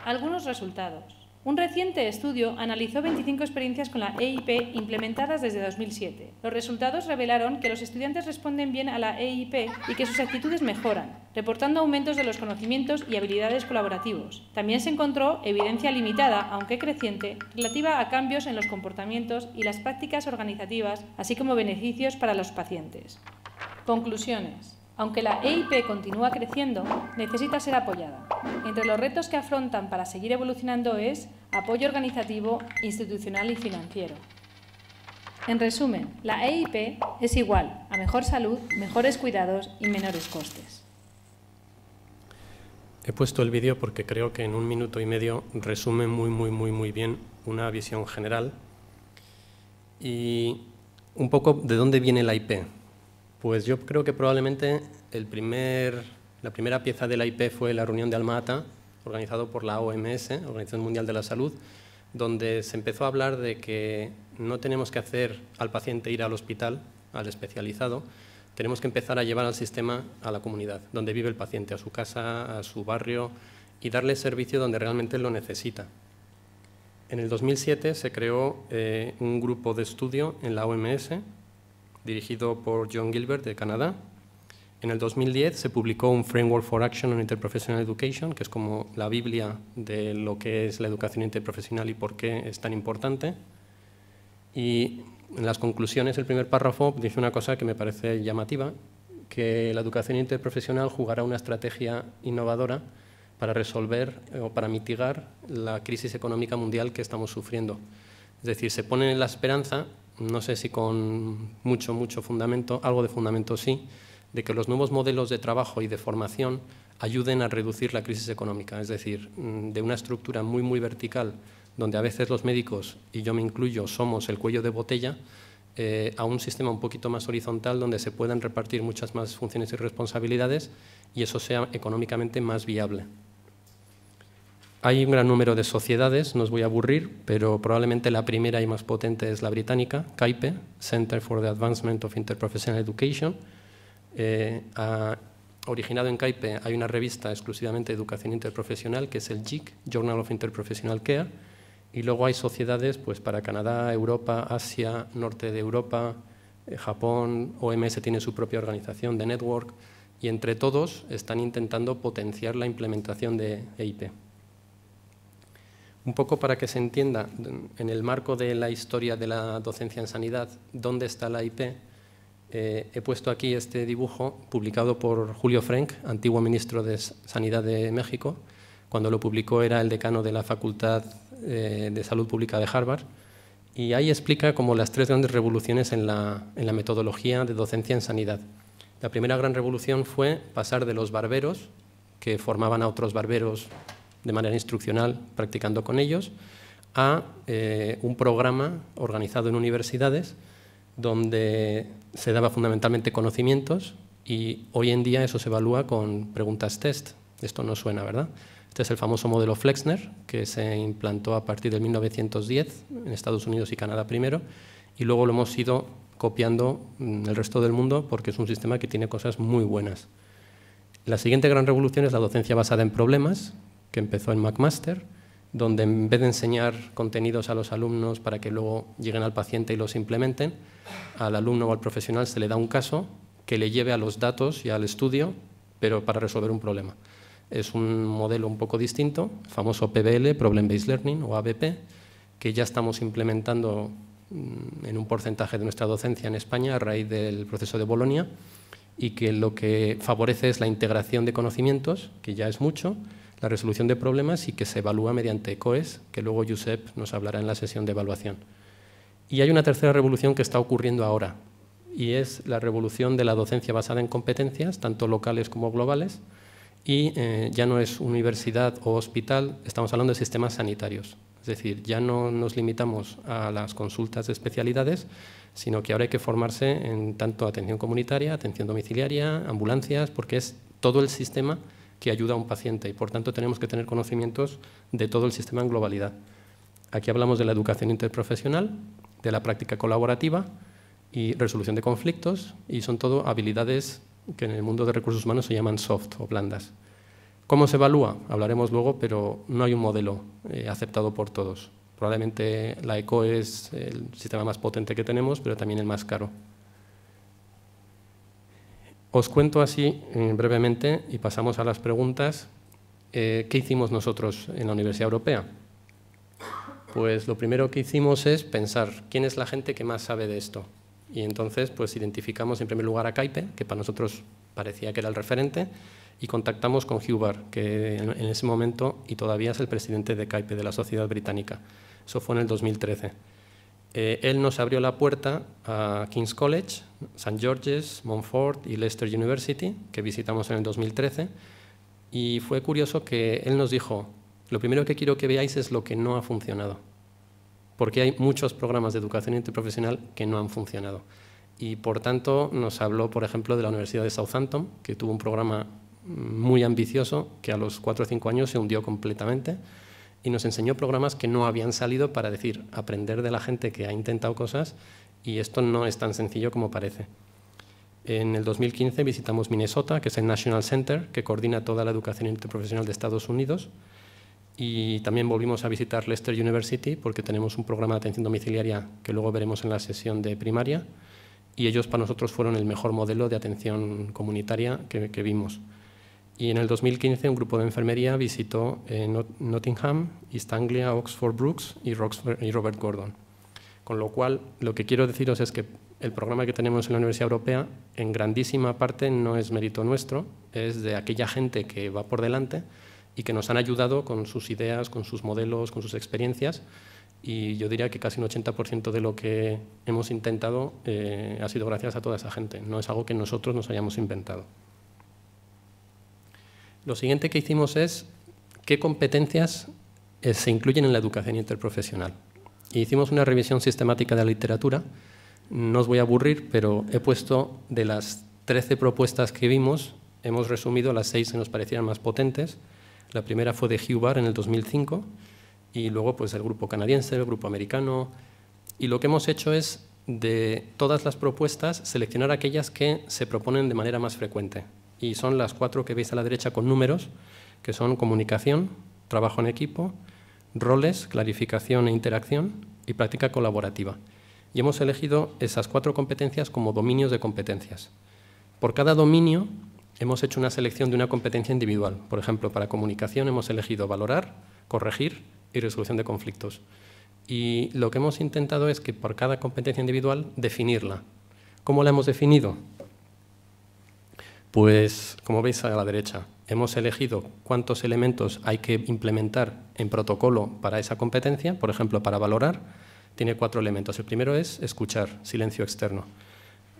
Algunos resultados. Un reciente estudio analizó 25 experiencias con la EIP implementadas desde 2007. Los resultados revelaron que los estudiantes responden bien a la EIP y que sus actitudes mejoran, reportando aumentos de los conocimientos y habilidades colaborativos. También se encontró evidencia limitada, aunque creciente, relativa a cambios en los comportamientos y las prácticas organizativas, así como beneficios para los pacientes. Conclusiones. Aunque la EIP continúa creciendo, necesita ser apoyada. Entre los retos que afrontan para seguir evolucionando es apoyo organizativo, institucional y financiero. En resumen, la EIP es igual a mejor salud, mejores cuidados y menores costes. He puesto el vídeo porque creo que en 1 minuto y medio resume muy bien una visión general y un poco de dónde viene la IP. Pues yo creo que probablemente la primera pieza de la IP fue la reunión de Alma-Ata, organizado por la OMS, Organización Mundial de la Salud, donde se empezó a hablar de que no tenemos que hacer al paciente ir al hospital, al especializado, tenemos que empezar a llevar al sistema a la comunidad, donde vive el paciente, a su casa, a su barrio, y darle servicio donde realmente lo necesita. En el 2007 se creó un grupo de estudio en la OMS, dirigido por John Gilbert de Canadá. En el 2010 se publicó un Framework for Action on Interprofessional Education, que es como la Biblia de lo que es la educación interprofesional y por qué es tan importante. Y en las conclusiones, el primer párrafo dice una cosa que me parece llamativa, que la educación interprofesional jugará una estrategia innovadora para resolver o para mitigar la crisis económica mundial que estamos sufriendo. Es decir, se pone la esperanza, no sé si con mucho fundamento, algo de fundamento sí, de que los nuevos modelos de trabajo y de formación ayuden a reducir la crisis económica, es decir, de una estructura muy vertical, donde a veces los médicos, y yo me incluyo, somos el cuello de botella, a un sistema un poquito más horizontal, donde se puedan repartir muchas más funciones y responsabilidades y eso sea económicamente más viable. Hay un gran número de sociedades, no os voy a aburrir, pero probablemente la primera y más potente es la británica, CAIPE, Center for the Advancement of Interprofessional Education. Originado en CAIPE hay una revista exclusivamente de educación interprofesional, que es el JIC, Journal of Interprofessional Care, y luego hay sociedades pues, para Canadá, Europa, Asia, norte de Europa, Japón, OMS tiene su propia organización de network, y entre todos están intentando potenciar la implementación de EIP. Un poco para que se entienda, en el marco de la historia de la docencia en sanidad, ¿dónde está la IP? He puesto aquí este dibujo publicado por Julio Frenk, antiguo ministro de Sanidad de México. Cuando lo publicó era el decano de la Facultad de Salud Pública de Harvard. Y ahí explica como las tres grandes revoluciones en la metodología de docencia en sanidad. La primera gran revolución fue pasar de los barberos, que formaban a otros barberos de manera instruccional, practicando con ellos, a un programa organizado en universidades donde se daba fundamentalmente conocimientos y hoy en día eso se evalúa con preguntas test. Esto no suena, ¿verdad? Este es el famoso modelo Flexner, que se implantó a partir de 1910 en Estados Unidos y Canadá primero, y luego lo hemos ido copiando en el resto del mundo porque es un sistema que tiene cosas muy buenas. La siguiente gran revolución es la docencia basada en problemas, que empezó en McMaster, donde en vez de enseñar contenidos a los alumnos para que luego lleguen al paciente y los implementen, al alumno o al profesional se le da un caso que le lleve a los datos y al estudio, pero para resolver un problema. Es un modelo un poco distinto, el famoso PBL, Problem Based Learning, o ABP, que ya estamos implementando en un porcentaje de nuestra docencia en España a raíz del proceso de Bolonia, y que lo que favorece es la integración de conocimientos, que ya es mucho, la resolución de problemas y que se evalúa mediante COES, que luego Josep nos hablará en la sesión de evaluación. Y hay una tercera revolución que está ocurriendo ahora, y es la revolución de la docencia basada en competencias, tanto locales como globales, y ya no es universidad o hospital, estamos hablando de sistemas sanitarios. Es decir, ya no nos limitamos a las consultas de especialidades, sino que ahora hay que formarse en tanto atención comunitaria, atención domiciliaria, ambulancias, porque es todo el sistema que ayuda a un paciente y, por tanto, tenemos que tener conocimientos de todo el sistema en globalidad. Aquí hablamos de la educación interprofesional, de la práctica colaborativa y resolución de conflictos, y son todo habilidades que en el mundo de recursos humanos se llaman soft o blandas. ¿Cómo se evalúa? Hablaremos luego, pero no hay un modelo aceptado por todos. Probablemente la ECO es el sistema más potente que tenemos, pero también el más caro. Os cuento así brevemente y pasamos a las preguntas. ¿Qué hicimos nosotros en la Universidad Europea? Pues lo primero que hicimos es pensar quién es la gente que más sabe de esto. Y entonces pues identificamos en primer lugar a CAIPE, que para nosotros parecía que era el referente, y contactamos con Hugh Barr, que en ese momento y todavía es el presidente de CAIPE, de la Sociedad Británica. Eso fue en el 2013. Él nos abrió la puerta a King's College, St. George's, Montfort y Leicester University, que visitamos en el 2013, y fue curioso que él nos dijo: lo primero que quiero que veáis es lo que no ha funcionado, porque hay muchos programas de educación interprofesional que no han funcionado. y por tanto nos habló, por ejemplo, de la Universidad de Southampton, que tuvo un programa muy ambicioso que a los 4 o 5 años se hundió completamente, y nos enseñó programas que no habían salido para decir, aprender de la gente que ha intentado cosas, y esto no es tan sencillo como parece. En el 2015 visitamos Minnesota, que es el National Center, que coordina toda la educación interprofesional de Estados Unidos, y también volvimos a visitar Leicester University, porque tenemos un programa de atención domiciliaria que luego veremos en la sesión de primaria, y ellos para nosotros fueron el mejor modelo de atención comunitaria que vimos. Y en el 2015 un grupo de enfermería visitó Nottingham, East Anglia, Oxford Brookes y Robert Gordon. Con lo cual, lo que quiero deciros es que el programa que tenemos en la Universidad Europea, en grandísima parte, no es mérito nuestro, es de aquella gente que va por delante y que nos han ayudado con sus ideas, con sus modelos, con sus experiencias, y yo diría que casi un 80% de lo que hemos intentado ha sido gracias a toda esa gente, no es algo que nosotros nos hayamos inventado. Lo siguiente que hicimos es qué competencias se incluyen en la educación interprofesional. Y hicimos una revisión sistemática de la literatura. No os voy a aburrir, pero he puesto de las 13 propuestas que vimos, hemos resumido las 6 que nos parecían más potentes. La primera fue de Hugh Barr en el 2005, y luego pues el grupo canadiense, el grupo americano. Y lo que hemos hecho es, de todas las propuestas, seleccionar aquellas que se proponen de manera más frecuente. Y son las 4 que veis a la derecha con números, que son comunicación, trabajo en equipo, roles, clarificación e interacción y práctica colaborativa. Y hemos elegido esas 4 competencias como dominios de competencias. Por cada dominio hemos hecho una selección de una competencia individual. Por ejemplo, para comunicación hemos elegido valorar, corregir y resolución de conflictos. Y lo que hemos intentado es que por cada competencia individual definirla. ¿Cómo la hemos definido? Pues, como veis a la derecha, hemos elegido cuántos elementos hay que implementar en protocolo para esa competencia. Por ejemplo, para valorar, tiene 4 elementos. El primero es escuchar, silencio externo,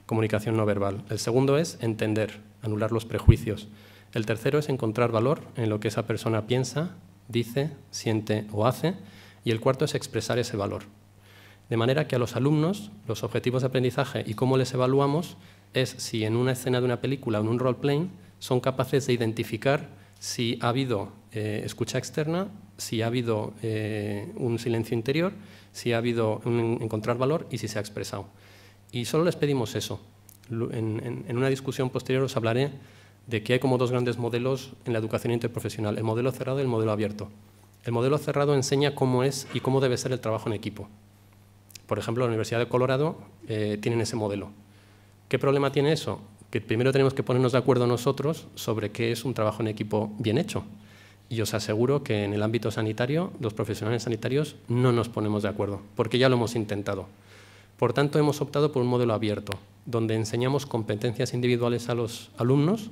comunicación no verbal. El segundo es entender, anular los prejuicios. El tercero es encontrar valor en lo que esa persona piensa, dice, siente o hace. Y el cuarto es expresar ese valor. De manera que a los alumnos, los objetivos de aprendizaje y cómo les evaluamos es si en una escena de una película o en un role-playing son capaces de identificar si ha habido escucha externa, si ha habido un silencio interior, si ha habido encontrar valor y si se ha expresado. Y solo les pedimos eso. En una discusión posterior os hablaré de que hay como 2 grandes modelos en la educación interprofesional, el modelo cerrado y el modelo abierto. El modelo cerrado enseña cómo es y cómo debe ser el trabajo en equipo. Por ejemplo, la Universidad de Colorado tienen ese modelo. ¿Qué problema tiene eso? Que primero tenemos que ponernos de acuerdo nosotros sobre qué es un trabajo en equipo bien hecho. Y os aseguro que en el ámbito sanitario, los profesionales sanitarios no nos ponemos de acuerdo, porque ya lo hemos intentado. Por tanto, hemos optado por un modelo abierto, donde enseñamos competencias individuales a los alumnos,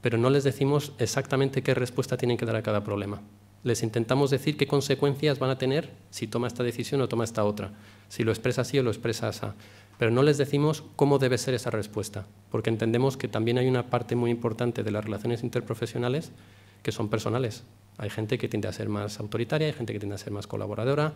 pero no les decimos exactamente qué respuesta tienen que dar a cada problema. Les intentamos decir qué consecuencias van a tener si toma esta decisión o toma esta otra, si lo expresa así o lo expresa así. Pero no les decimos cómo debe ser esa respuesta, porque entendemos que también hay una parte muy importante de las relaciones interprofesionales que son personales. Hay gente que tiende a ser más autoritaria, hay gente que tiende a ser más colaboradora,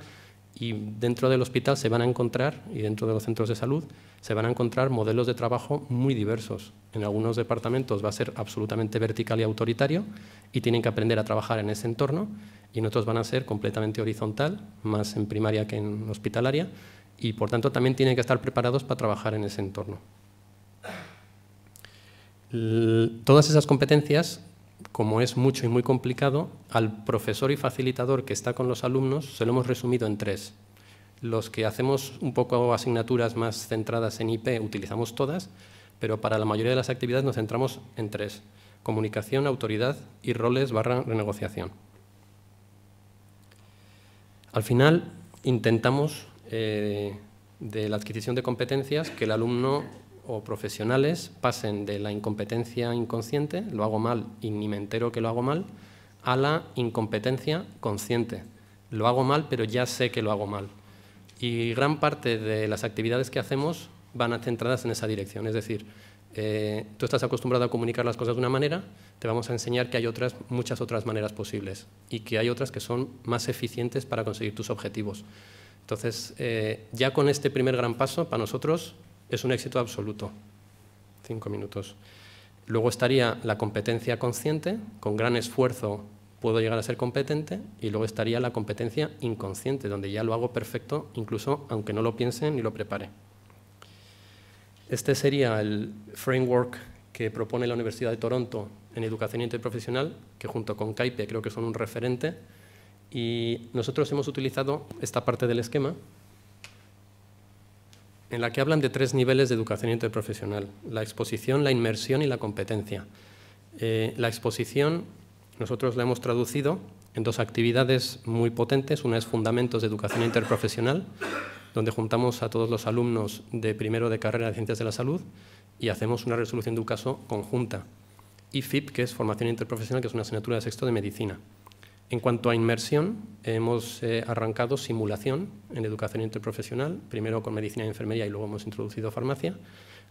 y dentro del hospital se van a encontrar, y dentro de los centros de salud, se van a encontrar modelos de trabajo muy diversos. En algunos departamentos va a ser absolutamente vertical y autoritario, y tienen que aprender a trabajar en ese entorno, y en otros van a ser completamente horizontal, más en primaria que en hospitalaria, y por tanto también tienen que estar preparados para trabajar en ese entorno. Todas esas competencias, como es mucho y muy complicado, al profesor y facilitador que está con los alumnos se lo hemos resumido en 3. Los que hacemos un poco asignaturas más centradas en IP utilizamos todas, pero para la mayoría de las actividades nos centramos en 3. Comunicación, autoridad y roles / renegociación. Al final intentamos de la adquisición de competencias que el alumno o profesionales pasen de la incompetencia inconsciente, lo hago mal y ni me entero que lo hago mal, a la incompetencia consciente. Lo hago mal, pero ya sé que lo hago mal. Y gran parte de las actividades que hacemos van centradas en esa dirección. Es decir, tú estás acostumbrado a comunicar las cosas de una manera, te vamos a enseñar que hay muchas otras maneras posibles y que hay otras que son más eficientes para conseguir tus objetivos. Entonces, ya con este primer gran paso, para nosotros es un éxito absoluto. 5 minutos. Luego estaría la competencia consciente, con gran esfuerzo puedo llegar a ser competente, y luego estaría la competencia inconsciente, donde ya lo hago perfecto, incluso aunque no lo piense ni lo prepare. Este sería el framework que propone la Universidad de Toronto en educación interprofesional, que junto con CAIPE creo que son un referente, y nosotros hemos utilizado esta parte del esquema en la que hablan de 3 niveles de educación interprofesional: la exposición, la inmersión y la competencia. La exposición nosotros la hemos traducido en 2 actividades muy potentes. Una es Fundamentos de Educación Interprofesional, donde juntamos a todos los alumnos de primero de carrera de Ciencias de la Salud y hacemos una resolución de un caso conjunta. Y FIP, que es Formación Interprofesional, que es una asignatura de sexto de Medicina. En cuanto a inmersión, hemos arrancado simulación en educación interprofesional, primero con medicina y enfermería y luego hemos introducido farmacia,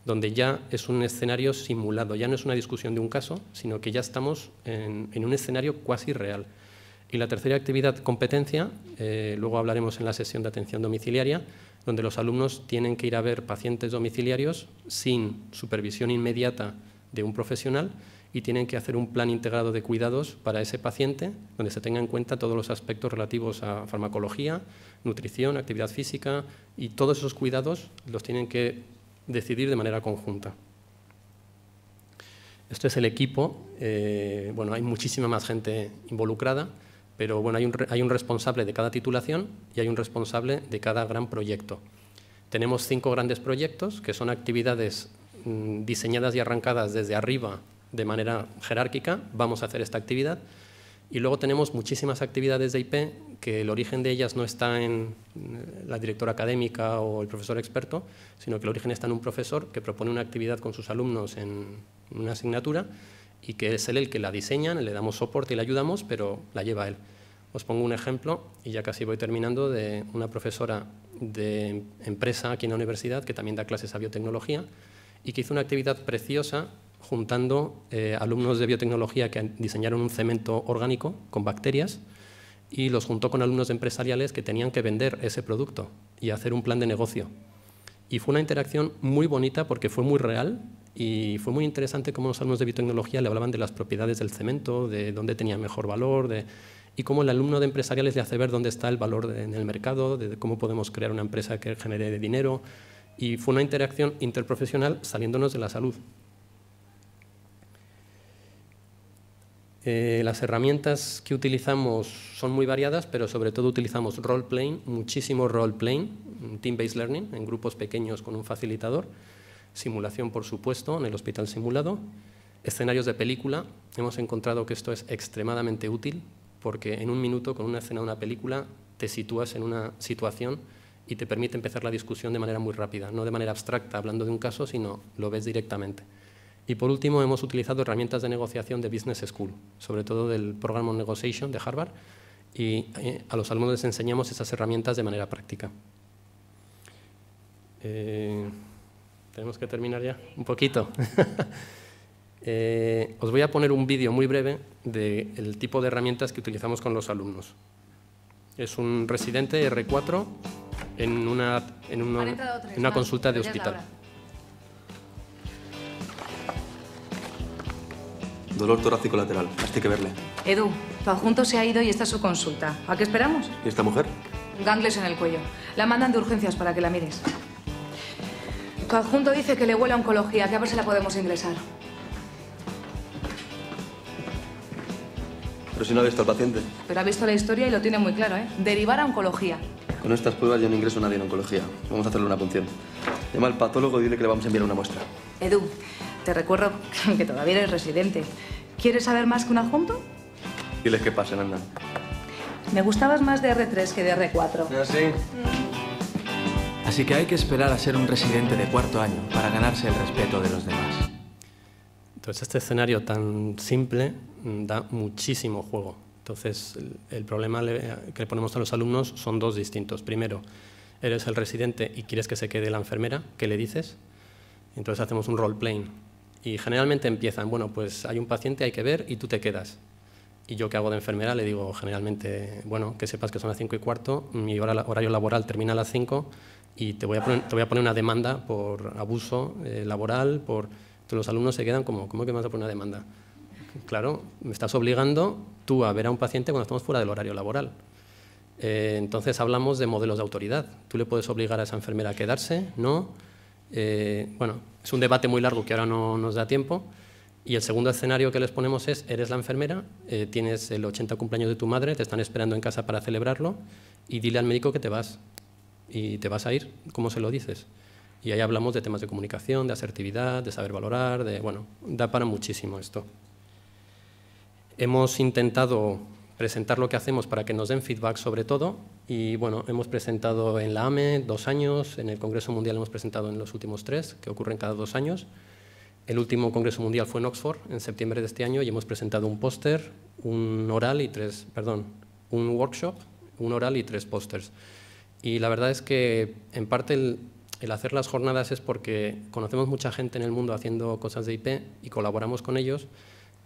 donde ya es un escenario simulado, ya no es una discusión de un caso, sino que ya estamos en un escenario cuasi real. Y la tercera actividad, competencia, luego hablaremos en la sesión de atención domiciliaria, donde los alumnos tienen que ir a ver pacientes domiciliarios sin supervisión inmediata de un profesional y tienen que hacer un plan integrado de cuidados para ese paciente, donde se tengan en cuenta todos los aspectos relativos a farmacología, nutrición, actividad física, y todos esos cuidados los tienen que decidir de manera conjunta. Esto es el equipo. Bueno, hay muchísima más gente involucrada, pero bueno, hay un responsable de cada titulación y hay un responsable de cada gran proyecto. Tenemos 5 grandes proyectos, que son actividades diseñadas y arrancadas desde arriba de manera jerárquica. Vamos a hacer esta actividad. Y luego tenemos muchísimas actividades de IP que el origen de ellas no está en la directora académica o el profesor experto, sino que el origen está en un profesor que propone una actividad con sus alumnos en una asignatura y que es él el que la diseña, le damos soporte y le ayudamos, pero la lleva él. Os pongo un ejemplo, y ya casi voy terminando, de una profesora de empresa aquí en la universidad que también da clases a biotecnología y que hizo una actividad preciosa juntando alumnos de biotecnología que diseñaron un cemento orgánico con bacterias y los juntó con alumnos empresariales que tenían que vender ese producto y hacer un plan de negocio. Y fue una interacción muy bonita porque fue muy real y fue muy interesante cómo los alumnos de biotecnología le hablaban de las propiedades del cemento, de dónde tenía mejor valor, y cómo el alumno de empresariales le hace ver dónde está el valor en el mercado, de cómo podemos crear una empresa que genere dinero. Y fue una interacción interprofesional saliéndonos de la salud. Las herramientas que utilizamos son muy variadas, pero sobre todo utilizamos role-playing, muchísimo role-playing, team-based learning, en grupos pequeños con un facilitador, simulación, por supuesto, en el hospital simulado, escenarios de película. Hemos encontrado que esto es extremadamente útil porque en un minuto, con una escena de una película, te sitúas en una situación y te permite empezar la discusión de manera muy rápida, no de manera abstracta, hablando de un caso, sino lo ves directamente. Y por último, hemos utilizado herramientas de negociación de Business School, sobre todo del Program of Negotiation de Harvard, y a los alumnos les enseñamos esas herramientas de manera práctica. Tenemos que terminar ya un poquito. Os voy a poner un vídeo muy breve del tipo de herramientas que utilizamos con los alumnos. Es un residente R4 en una consulta de hospital. Dolor torácico lateral. Hay que verle. Edu, tu adjunto se ha ido y esta es su consulta. ¿A qué esperamos? ¿Y esta mujer? Ganglios en el cuello. La mandan de urgencias para que la mires. Tu adjunto dice que le huele a oncología, que a ver si la podemos ingresar. Pero si no ha visto al paciente. Pero ha visto la historia y lo tiene muy claro, ¿eh? Derivar a oncología. Con estas pruebas yo no ingreso a nadie en oncología. Vamos a hacerle una punción. Llama al patólogo y dile que le vamos a enviar una muestra. Edu, te recuerdo que todavía eres residente. ¿Quieres saber más que un adjunto? Diles que pasen, anda. Me gustabas más de R3 que de R4. ¿Ah, sí? Así que hay que esperar a ser un residente de cuarto año para ganarse el respeto de los demás. Entonces, este escenario tan simple da muchísimo juego. Entonces, el problema que le ponemos a los alumnos son 2 distintos. Primero, eres el residente y quieres que se quede la enfermera, ¿qué le dices? Entonces hacemos un role-playing. Y generalmente empiezan, bueno, pues hay un paciente, hay que ver y tú te quedas. Y yo que hago de enfermera le digo generalmente, bueno, que sepas que son las 5:15, mi horario laboral termina a las 5 y te voy a poner una demanda por abuso laboral, los alumnos se quedan como, ¿cómo que me vas a poner una demanda? Claro, me estás obligando tú a ver a un paciente cuando estamos fuera del horario laboral. Entonces hablamos de modelos de autoridad. Tú le puedes obligar a esa enfermera a quedarse, ¿no? Bueno, es un debate muy largo que ahora no nos da tiempo. Y el segundo escenario que les ponemos es, eres la enfermera, tienes el 80 cumpleaños de tu madre, te están esperando en casa para celebrarlo y dile al médico que te vas. Y te vas a ir, ¿cómo se lo dices? Y ahí hablamos de temas de comunicación, de asertividad, de saber valorar, bueno, da para muchísimo esto. Hemos intentado presentar lo que hacemos para que nos den feedback sobre todo y bueno, hemos presentado en la AME 2 años, en el Congreso Mundial hemos presentado en los últimos 3, que ocurren cada 2 años. El último Congreso Mundial fue en Oxford, en septiembre de este año, y hemos presentado un póster, un workshop, un oral y 3 pósters. Y la verdad es que en parte el hacer las jornadas es porque conocemos mucha gente en el mundo haciendo cosas de IP y colaboramos con ellos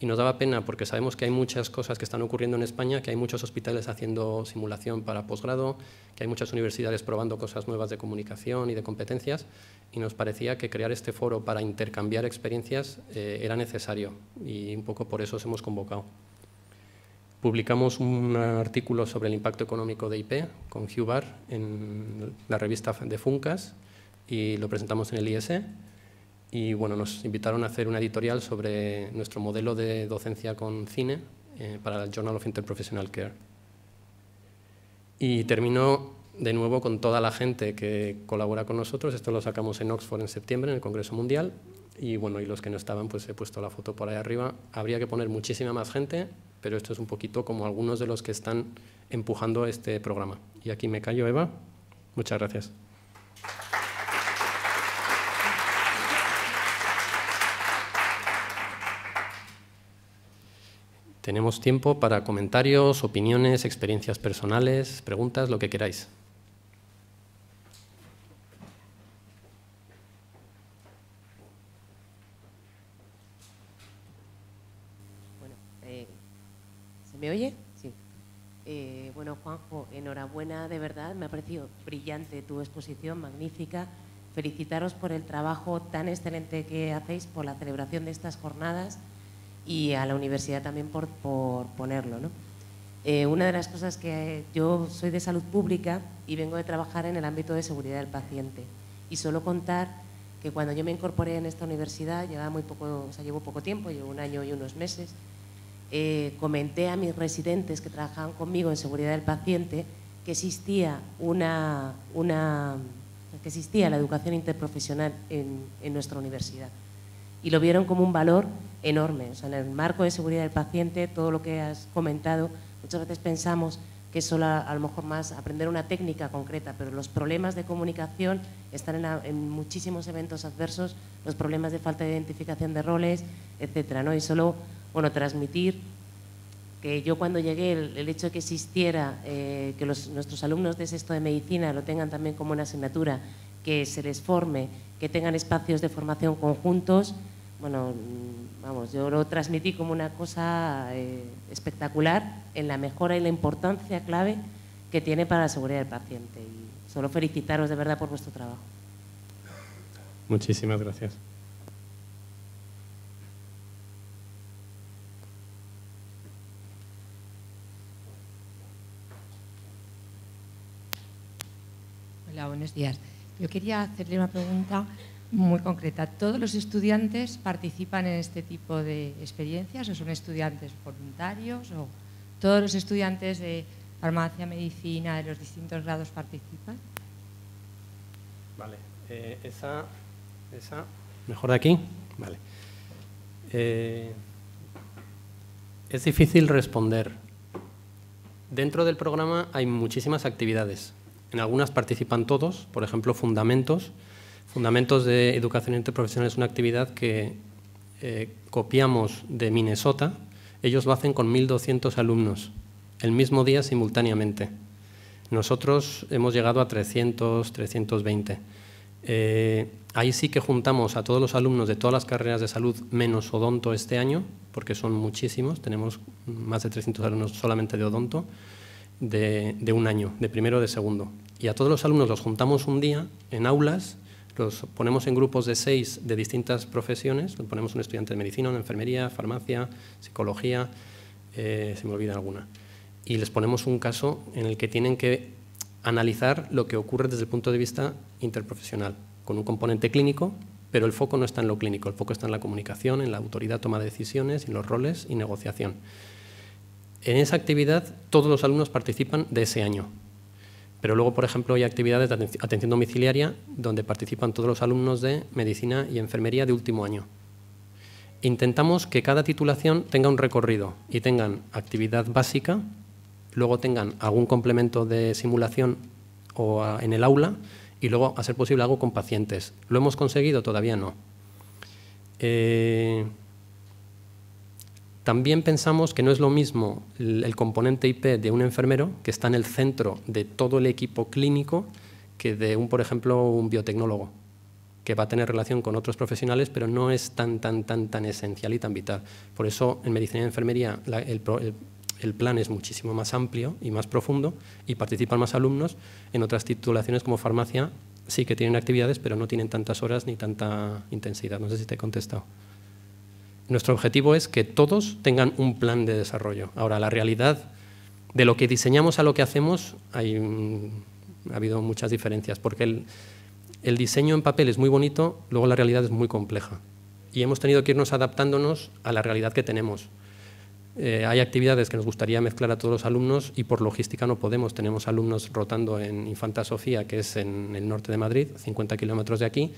y nos daba pena porque sabemos que hay muchas cosas que están ocurriendo en España, que hay muchos hospitales haciendo simulación para posgrado, que hay muchas universidades probando cosas nuevas de comunicación y de competencias y nos parecía que crear este foro para intercambiar experiencias era necesario y un poco por eso os hemos convocado. Publicamos un artículo sobre el impacto económico de IP con Hugh Barr en la revista de Funcas y lo presentamos en el ISE y bueno, nos invitaron a hacer una editorial sobre nuestro modelo de docencia con cine para el Journal of Interprofessional Care. Y termino de nuevo con toda la gente que colabora con nosotros. Esto lo sacamos en Oxford en septiembre, en el Congreso Mundial. Y bueno, y los que no estaban, pues he puesto la foto por ahí arriba. Habría que poner muchísima más gente, pero esto es un poquito como algunos de los que están empujando este programa. Y aquí me callo, Eva. Muchas gracias. Tenemos tiempo para comentarios, opiniones, experiencias personales, preguntas, lo que queráis. ¿Se me oye? Sí. Bueno, Juanjo, enhorabuena, de verdad, me ha parecido brillante tu exposición, magnífica. Felicitaros por el trabajo tan excelente que hacéis, por la celebración de estas jornadas y a la universidad también por ponerlo, ¿no? Una de las cosas que yo soy de salud pública y vengo de trabajar en el ámbito de seguridad del paciente y solo contar que cuando yo me incorporé en esta universidad, llevo poco tiempo, llevo 1 año y unos meses, comenté a mis residentes que trabajaban conmigo en seguridad del paciente que existía la educación interprofesional en nuestra universidad y lo vieron como un valor enorme. O sea, en el marco de seguridad del paciente, todo lo que has comentado, muchas veces pensamos que es solo a lo mejor más aprender una técnica concreta, pero los problemas de comunicación están en muchísimos eventos adversos, los problemas de falta de identificación de roles, etcétera, ¿no? Y solo, bueno, transmitir que yo cuando llegué, el hecho de que existiera, que nuestros alumnos de sexto de medicina lo tengan también como una asignatura, que se les forme, que tengan espacios de formación conjuntos, bueno, vamos, yo lo transmití como una cosa espectacular en la mejora y la importancia clave que tiene para la seguridad del paciente. Y solo felicitaros de verdad por vuestro trabajo. Muchísimas gracias. Hola, buenos días. Yo quería hacerle una pregunta muy concreta. ¿Todos los estudiantes participan en este tipo de experiencias o son estudiantes voluntarios o todos los estudiantes de farmacia, medicina, de los distintos grados participan? Vale, esa, mejor de aquí, vale. Es difícil responder. Dentro del programa hay muchísimas actividades. En algunas participan todos, por ejemplo, Fundamentos. Fundamentos de Educación Interprofesional es una actividad que copiamos de Minnesota. Ellos lo hacen con 1.200 alumnos, el mismo día simultáneamente. Nosotros hemos llegado a 300, 320. Ahí sí que juntamos a todos los alumnos de todas las carreras de salud menos odonto este año, porque son muchísimos, tenemos más de 300 alumnos solamente de odonto. de un año, de primero o de segundo. Y a todos los alumnos los juntamos un día en aulas, los ponemos en grupos de 6 de distintas profesiones, ponemos un estudiante de medicina, una enfermería, farmacia, psicología, se me olvida alguna. Y les ponemos un caso en el que tienen que analizar lo que ocurre desde el punto de vista interprofesional, con un componente clínico, pero el foco no está en lo clínico, el foco está en la comunicación, en la autoridad, toma de decisiones, en los roles y negociación. En esa actividad todos los alumnos participan de ese año, pero luego, por ejemplo, hay actividades de atención domiciliaria donde participan todos los alumnos de medicina y enfermería de último año. Intentamos que cada titulación tenga un recorrido y tengan actividad básica, luego tengan algún complemento de simulación o en el aula y luego, a ser posible, algo con pacientes. ¿Lo hemos conseguido? Todavía no. También pensamos que no es lo mismo el componente IP de un enfermero, que está en el centro de todo el equipo clínico, que de por ejemplo, un biotecnólogo, que va a tener relación con otros profesionales, pero no es tan esencial y tan vital. Por eso, en medicina y enfermería, el plan es muchísimo más amplio y más profundo y participan más alumnos. En otras titulaciones como farmacia sí que tienen actividades, pero no tienen tantas horas ni tanta intensidad. No sé si te he contestado. Nuestro objetivo es que todos tengan un plan de desarrollo. Ahora, la realidad de lo que diseñamos a lo que hacemos, ha habido muchas diferencias, porque el diseño en papel es muy bonito, luego la realidad es muy compleja. Y hemos tenido que irnos adaptándonos a la realidad que tenemos. Hay actividades que nos gustaría mezclar a todos los alumnos y por logística no podemos. Tenemos alumnos rotando en Infanta Sofía, que es en el norte de Madrid, 50 kilómetros de aquí,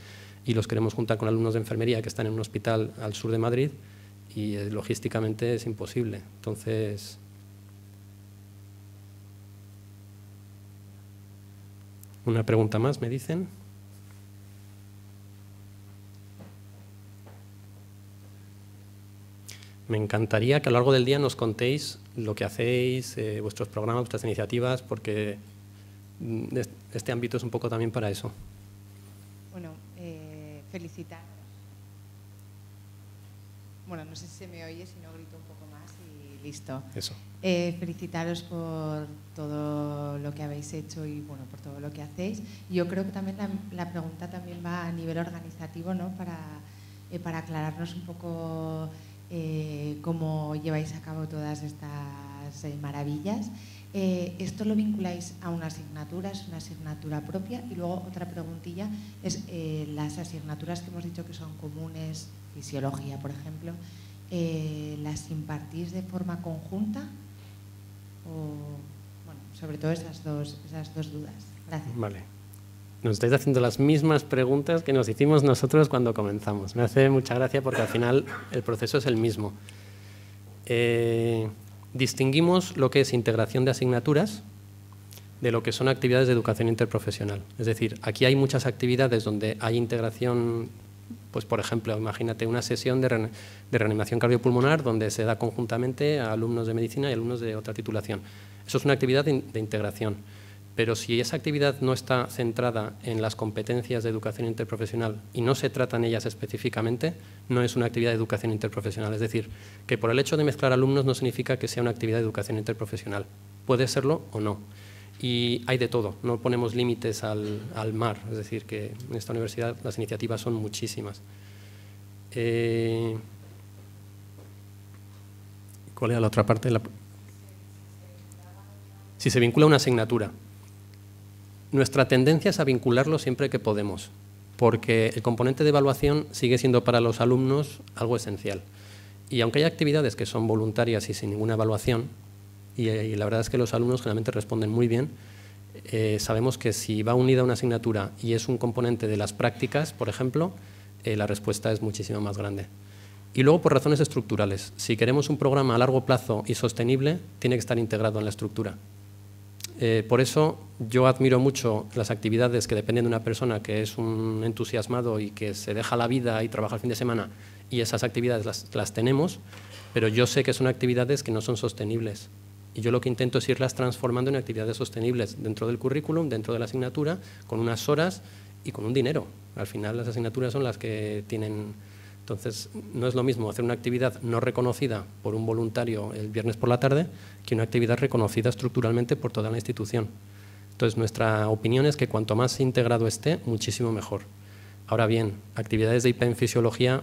y los queremos juntar con alumnos de enfermería que están en un hospital al sur de Madrid y logísticamente es imposible. Entonces, una pregunta más, me dicen. Me encantaría que a lo largo del día nos contéis lo que hacéis, vuestros programas, vuestras iniciativas, porque este ámbito es un poco también para eso. Bueno, felicitar. Bueno, no sé si se me oye, si no grito un poco más y listo. Eso. Felicitaros por todo lo que habéis hecho y bueno, por todo lo que hacéis. Yo creo que también la pregunta también va a nivel organizativo, ¿no? Para aclararnos un poco cómo lleváis a cabo todas estas maravillas. ¿Esto lo vinculáis a una asignatura, es una asignatura propia? Y luego otra preguntilla es las asignaturas que hemos dicho que son comunes, fisiología, por ejemplo, ¿las impartís de forma conjunta? O, bueno, sobre todo esas dos dudas. Gracias. Vale. Nos estáis haciendo las mismas preguntas que nos hicimos nosotros cuando comenzamos. Me hace mucha gracia porque al final el proceso es el mismo. Distinguimos lo que es integración de asignaturas de lo que son actividades de educación interprofesional. Es decir, aquí hay muchas actividades donde hay integración, pues por ejemplo, imagínate una sesión de reanimación cardiopulmonar donde se da conjuntamente a alumnos de medicina y alumnos de otra titulación. Eso es una actividad de integración. Pero si esa actividad no está centrada en las competencias de educación interprofesional y no se tratan ellas específicamente, no es una actividad de educación interprofesional. Es decir, que por el hecho de mezclar alumnos no significa que sea una actividad de educación interprofesional. Puede serlo o no. Y hay de todo, no ponemos límites al mar. Es decir, que en esta universidad las iniciativas son muchísimas. ¿Cuál era la otra parte? Si se vincula a una asignatura. Nuestra tendencia es a vincularlo siempre que podemos, porque el componente de evaluación sigue siendo para los alumnos algo esencial. Y aunque hay actividades que son voluntarias y sin ninguna evaluación, y la verdad es que los alumnos generalmente responden muy bien, sabemos que si va unida a una asignatura y es un componente de las prácticas, por ejemplo, la respuesta es muchísimo más grande. Y luego por razones estructurales. Si queremos un programa a largo plazo y sostenible, tiene que estar integrado en la estructura. Por eso yo admiro mucho las actividades que dependen de una persona que es un entusiasmado y que se deja la vida y trabaja el fin de semana, y esas actividades las tenemos, pero yo sé que son actividades que no son sostenibles. Y yo lo que intento es irlas transformando en actividades sostenibles dentro del currículum, dentro de la asignatura, con unas horas y con un dinero. Al final las asignaturas son las que tienen Entonces, no es lo mismo hacer una actividad no reconocida por un voluntario el viernes por la tarde que una actividad reconocida estructuralmente por toda la institución. Entonces, nuestra opinión es que cuanto más integrado esté, muchísimo mejor. Ahora bien, actividades de IP en fisiología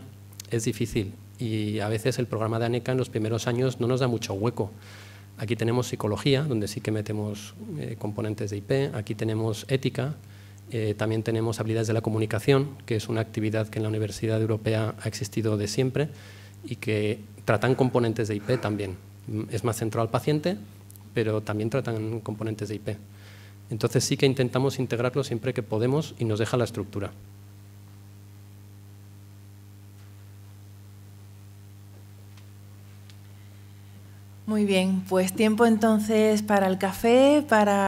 es difícil y a veces el programa de ANECA en los primeros años no nos da mucho hueco. Aquí tenemos psicología, donde sí que metemos componentes de IP, aquí tenemos ética, también tenemos habilidades de la comunicación, que es una actividad que en la Universidad Europea ha existido de siempre y que tratan componentes de IP también. Es más centrado al paciente, pero también tratan componentes de IP. Entonces sí que intentamos integrarlo siempre que podemos y nos deja la estructura. Muy bien, pues tiempo entonces para el café, para